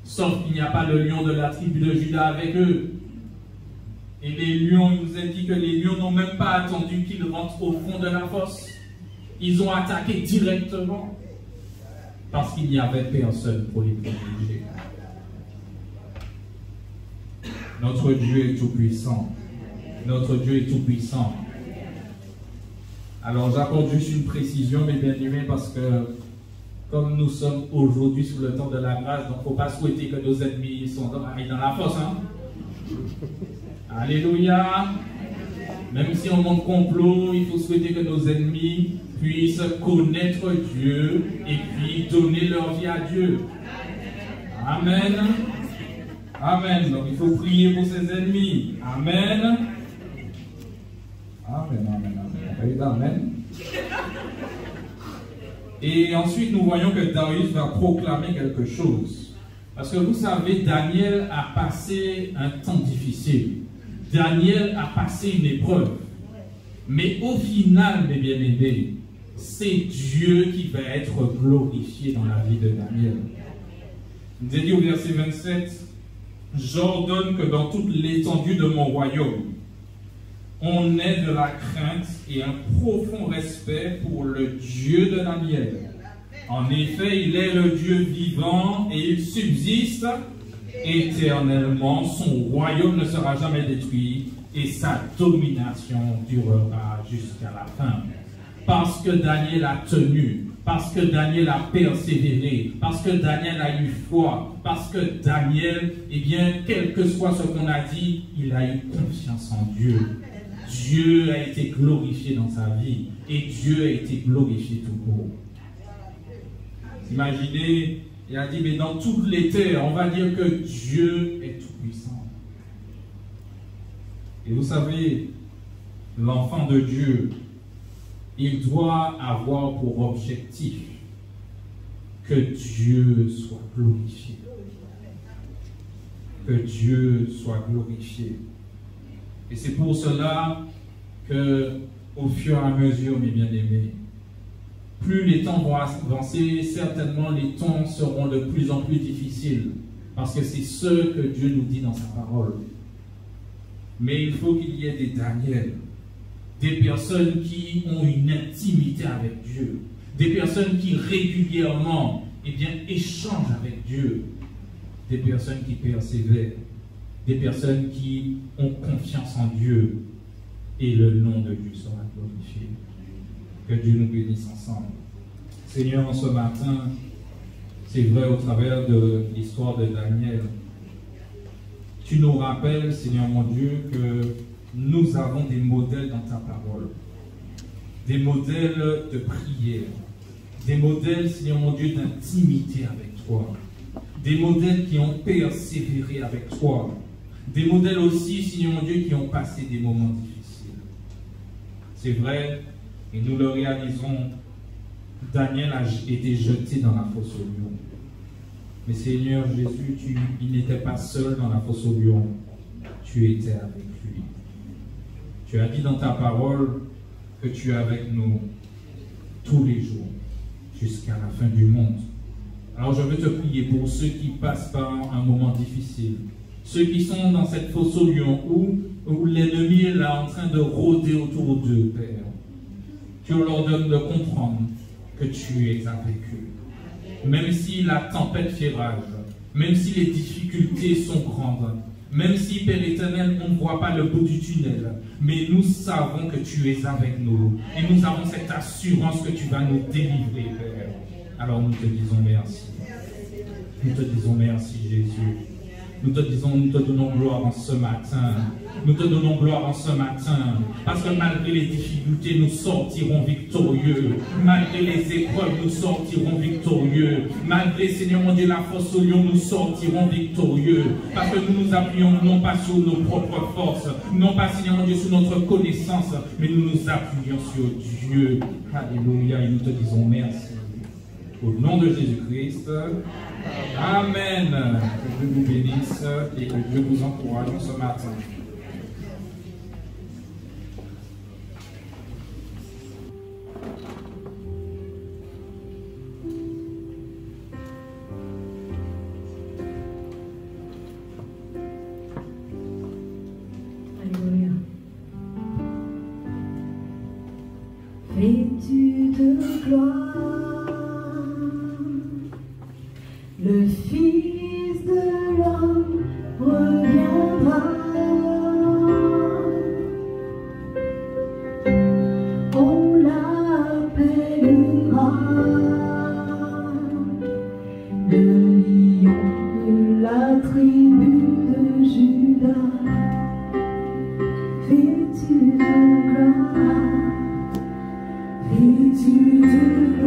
Sauf qu'il n'y a pas le lion de la tribu de Juda avec eux. Et les lions, il nous a dit que les lions n'ont même pas attendu qu'ils rentrent au fond de la fosse. Ils ont attaqué directement. Parce qu'il n'y avait personne pour les protéger. Notre Dieu est tout-puissant. Notre Dieu est tout-puissant. Alors j'apporte juste une précision, mes bien-aimés, parce que comme nous sommes aujourd'hui sous le temps de la grâce, donc il ne faut pas souhaiter que nos ennemis sont dans la fosse. Hein? Alléluia. Même si on monte complot, il faut souhaiter que nos ennemis puissent connaître Dieu et puis donner leur vie à Dieu. Amen. Amen. Donc il faut prier pour ses ennemis. Amen. Amen, amen, amen. Amen. Et ensuite, nous voyons que Darius va proclamer quelque chose. Parce que vous savez, Daniel a passé un temps difficile. Daniel a passé une épreuve. Mais au final, mes bien-aimés, c'est Dieu qui va être glorifié dans la vie de Daniel. Il nous est dit au verset 27, « J'ordonne que dans toute l'étendue de mon royaume, on ait de la crainte et un profond respect pour le Dieu de Daniel. En effet, il est le Dieu vivant et il subsiste éternellement. Son royaume ne sera jamais détruit et sa domination durera jusqu'à la fin. » Parce que Daniel a tenu, parce que Daniel a persévéré, parce que Daniel a eu foi, parce que Daniel, eh bien, quel que soit ce qu'on a dit, il a eu confiance en Dieu. Dieu a été glorifié dans sa vie et Dieu a été glorifié tout court. Imaginez, il a dit, mais dans toutes les terres, on va dire que Dieu est tout puissant. Et vous savez, l'enfant de Dieu, il doit avoir pour objectif que Dieu soit glorifié. Que Dieu soit glorifié. Et c'est pour cela que, au fur et à mesure, mes bien-aimés, plus les temps vont avancer, certainement les temps seront de plus en plus difficiles, parce que c'est ce que Dieu nous dit dans sa parole. Mais il faut qu'il y ait des Daniel, des personnes qui ont une intimité avec Dieu, des personnes qui régulièrement échangent avec Dieu, des personnes qui persévèrent, des personnes qui ont confiance en Dieu, et le nom de Dieu sera glorifié. Que Dieu nous bénisse ensemble. Seigneur, en ce matin, c'est vrai au travers de l'histoire de Daniel, tu nous rappelles, Seigneur mon Dieu, que nous avons des modèles dans ta parole, des modèles de prière, des modèles, Seigneur mon Dieu, d'intimité avec toi, des modèles qui ont persévéré avec toi, des modèles aussi, Seigneur mon Dieu, qui ont passé des moments difficiles. C'est vrai, et nous le réalisons, Daniel a été jeté dans la fosse au lion. Mais Seigneur Jésus, il n'était pas seul dans la fosse au lion, tu étais avec lui. Tu as dit dans ta parole que tu es avec nous tous les jours, jusqu'à la fin du monde. Alors je veux te prier pour ceux qui passent par un moment difficile, ceux qui sont dans cette fosse au lion où l'ennemi est là en train de rôder autour d'eux, Père. Tu leur donnes de comprendre que tu es avec eux. Même si la tempête fait rage, même si les difficultés sont grandes, même si, Père éternel, on ne voit pas le bout du tunnel, mais nous savons que tu es avec nous. Et nous avons cette assurance que tu vas nous délivrer, Père. Alors nous te disons merci. Nous te disons merci, Jésus. Nous te donnons gloire en ce matin. Nous te donnons gloire en ce matin. Parce que malgré les difficultés, nous sortirons victorieux. Malgré les épreuves, nous sortirons victorieux. Malgré, Seigneur mon Dieu, la fosse au lion, nous sortirons victorieux. Parce que nous nous appuyons non pas sur nos propres forces, non pas, Seigneur mon Dieu, sur notre connaissance, mais nous nous appuyons sur Dieu. Alléluia. Et nous te disons merci. Au nom de Jésus-Christ. Amen. Que Dieu vous bénisse et que Dieu vous encourage ce matin. Alléluia. Vêtu de gloire, le Fils de l'homme reviendra. On l'appellera le lion de la tribu de Judas. Vêtu de gloire, vêtu de gloire.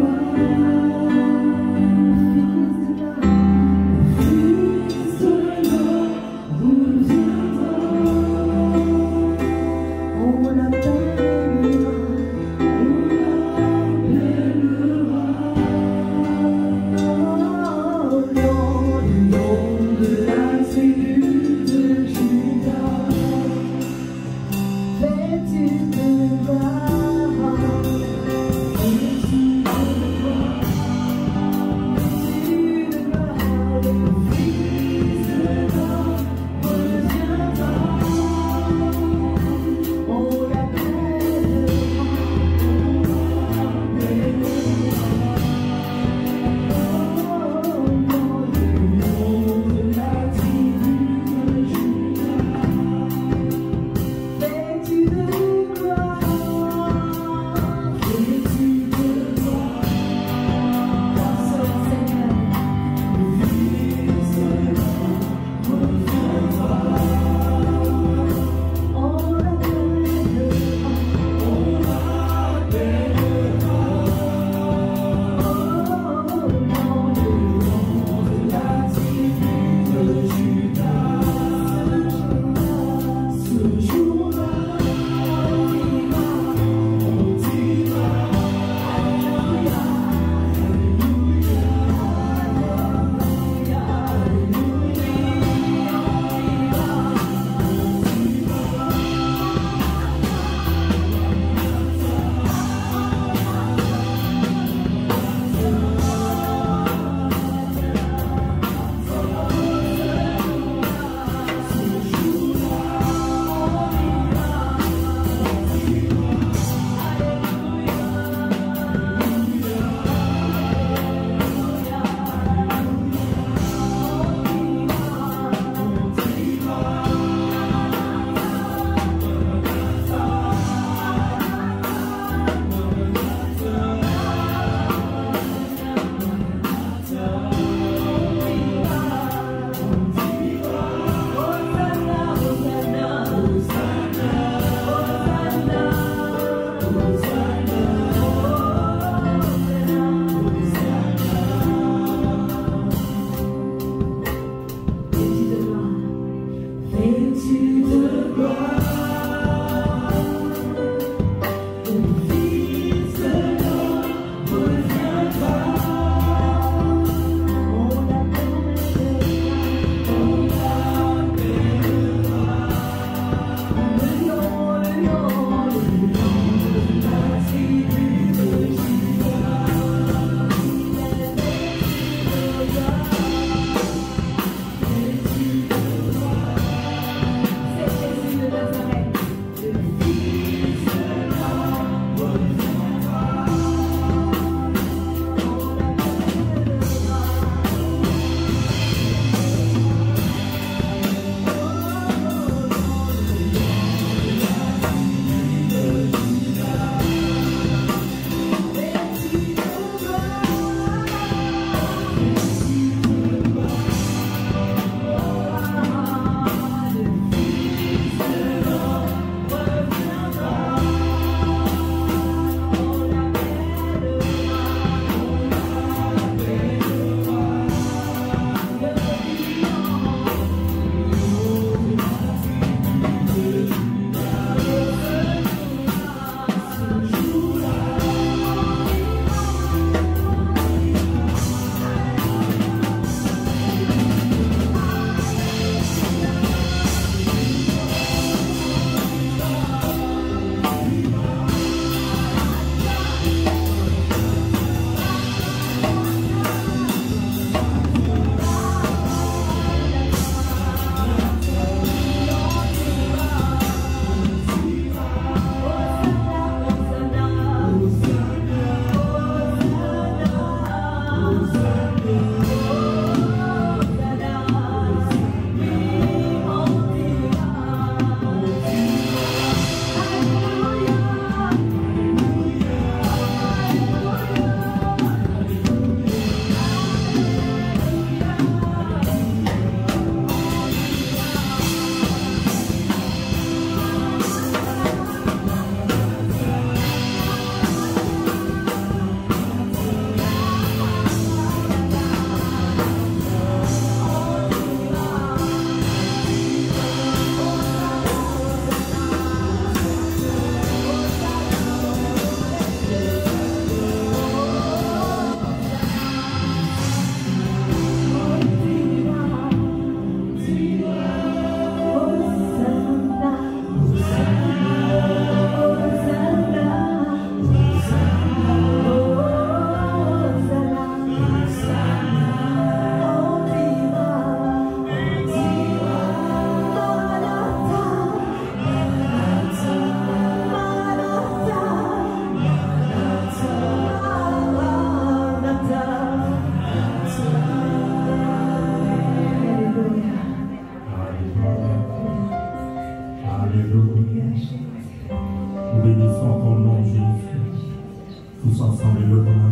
tous ensemble et le moment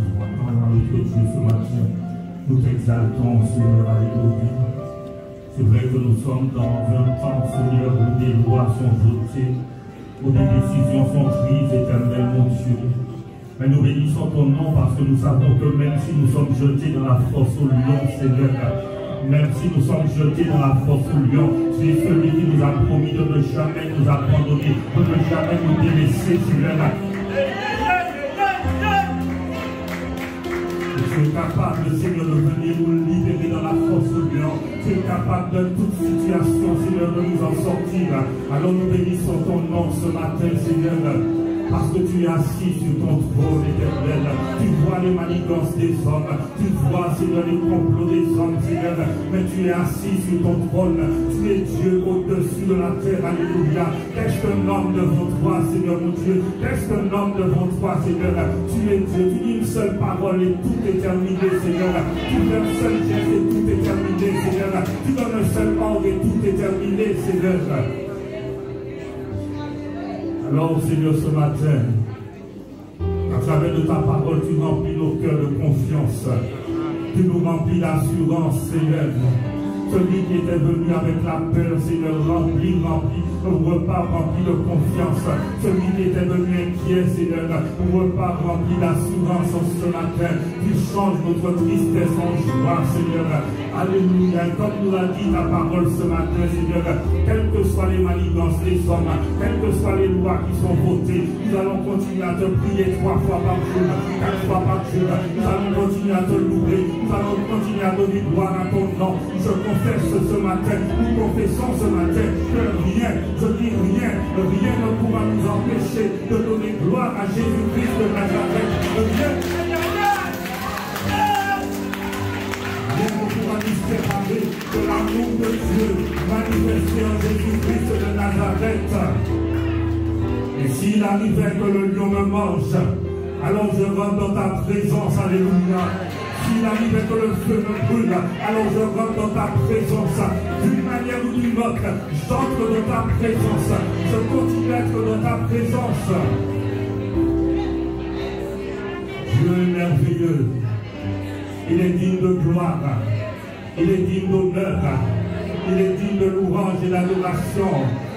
avec Dieu ce matin, nous t'exaltons, Seigneur, alléluia. C'est vrai que nous sommes dans un temps, Seigneur, où des lois sont votées, où des décisions sont prises, éternel, mon Dieu. Mais nous bénissons ton nom parce que nous savons que même si nous sommes jetés dans la force au lion, Seigneur, même si nous sommes jetés dans la force au lion, tu es celui qui nous a promis de ne jamais nous abandonner, de ne jamais nous délaisser, Seigneur. Tu es capable, Seigneur, de venir nous libérer dans la force au lion. Tu es capable de toute situation, Seigneur, de nous en sortir. Alors nous bénissons ton nom ce matin, Seigneur. Parce que tu es assis sur ton trône éternel. Tu vois les manigances des hommes. Tu vois, Seigneur, les complots des hommes, Seigneur. Mais tu es assis sur ton trône. Tu es Dieu au-dessus de la terre. Alléluia. Qu'est-ce qu'un homme devant toi, Seigneur, mon Dieu? Qu'est-ce qu'un homme devant toi, Seigneur? Tu es Dieu. Tu dis une seule parole et tout est terminé, Seigneur. Tu fais un seul geste et tout est terminé, Seigneur. Tu donnes un seul ordre et tout est terminé, Seigneur. Alors, Seigneur, ce matin, à travers de ta parole, tu remplis nos cœurs de confiance. Tu nous remplis d'assurance, Seigneur. Celui qui était venu avec la peur, Seigneur, rempli un repas rempli de confiance. Celui qui était venu inquiet, Seigneur, un repas rempli d'assurance ce matin. Tu changes notre tristesse en joie, Seigneur. Alléluia. Comme nous l'a dit ta parole ce matin, Seigneur, quelles que soient les manigances des hommes, quelles que soient les lois qui sont votées, nous allons continuer à te prier 3 fois par jour, 4 fois par jour. Nous allons continuer à te louer. Nous allons continuer à donner gloire à ton nom. Je confesse ce matin, nous confessons ce matin que rien, je dis rien ne pourra nous empêcher de donner gloire à Jésus-Christ de Nazareth. Rien ne pourra nous séparer de l'amour de Dieu manifesté en Jésus-Christ de Nazareth. Et s'il arrivait que le lion me mange, alors je rentre dans ta présence, alléluia. S'il arrivait que le feu me brûle, alors je rentre dans ta présence. D'une manière ou d'une autre, j'entre dans ta présence. Je continue à être dans ta présence. Dieu est merveilleux. Il est digne de gloire. Il est digne d'honneur. Il est digne de louange et d'adoration.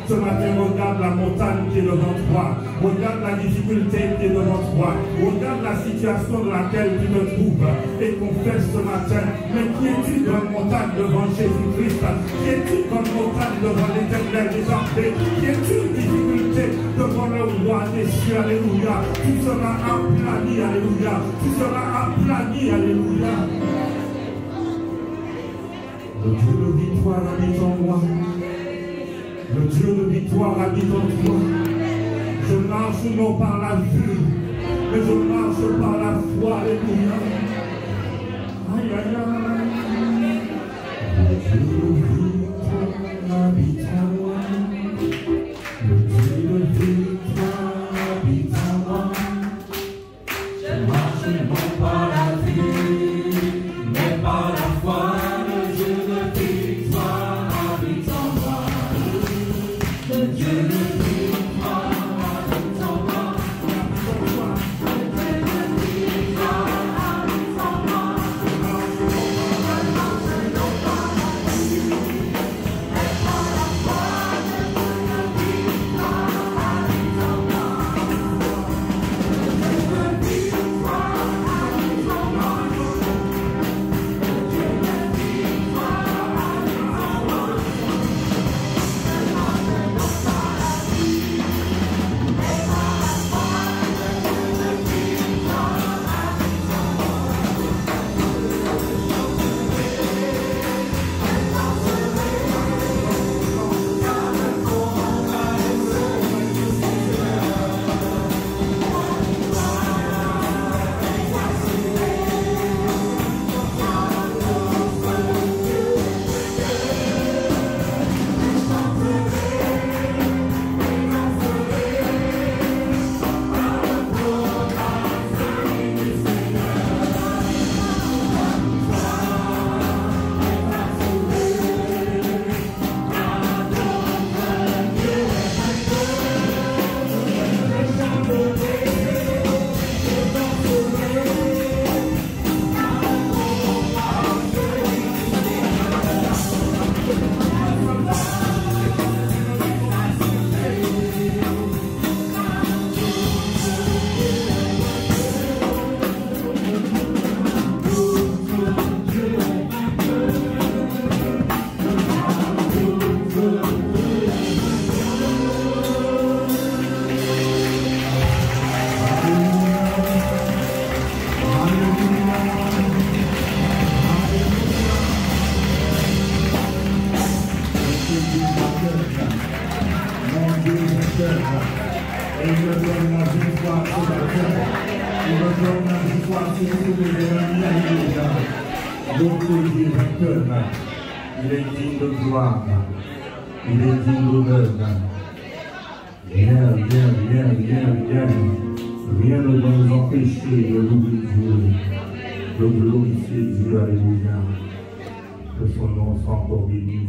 Ce matin, regarde la montagne qui est devant toi. Regarde la difficulté qui est devant toi. Regarde la situation dans laquelle tu te trouves. Et confesse ce matin, mais qui es-tu comme montagne devant Jésus-Christ? Qui es-tu comme montagne devant l'Éternel des armées? Qui es-tu difficulté devant le roi des cieux? Alléluia. Tu seras aplani, alléluia. Tu seras aplani, alléluia. Le Dieu de victoire habite en moi. Le Dieu de victoire habite en toi. Je marche non par la vue, mais je marche par la foi. Alléluia. Aïe, aïe, aïe. Le Dieu de victoire habite en moi. Le Dieu de victoire habite en moi. Je marche non par la vue, mais par la foi. Le Dieu de victoire habite en moi. Dieu ne vit pas avec ton nom. Dieu ne vit pas avec Merci beaucoup, mes amis. Alléluia. Notre Dieu vainqueur, il est digne de gloire. Il est digne d'honneur. Rien ne va nous empêcher de louer Dieu, de glorifier Dieu. Alléluia. Que son nom soit encore béni.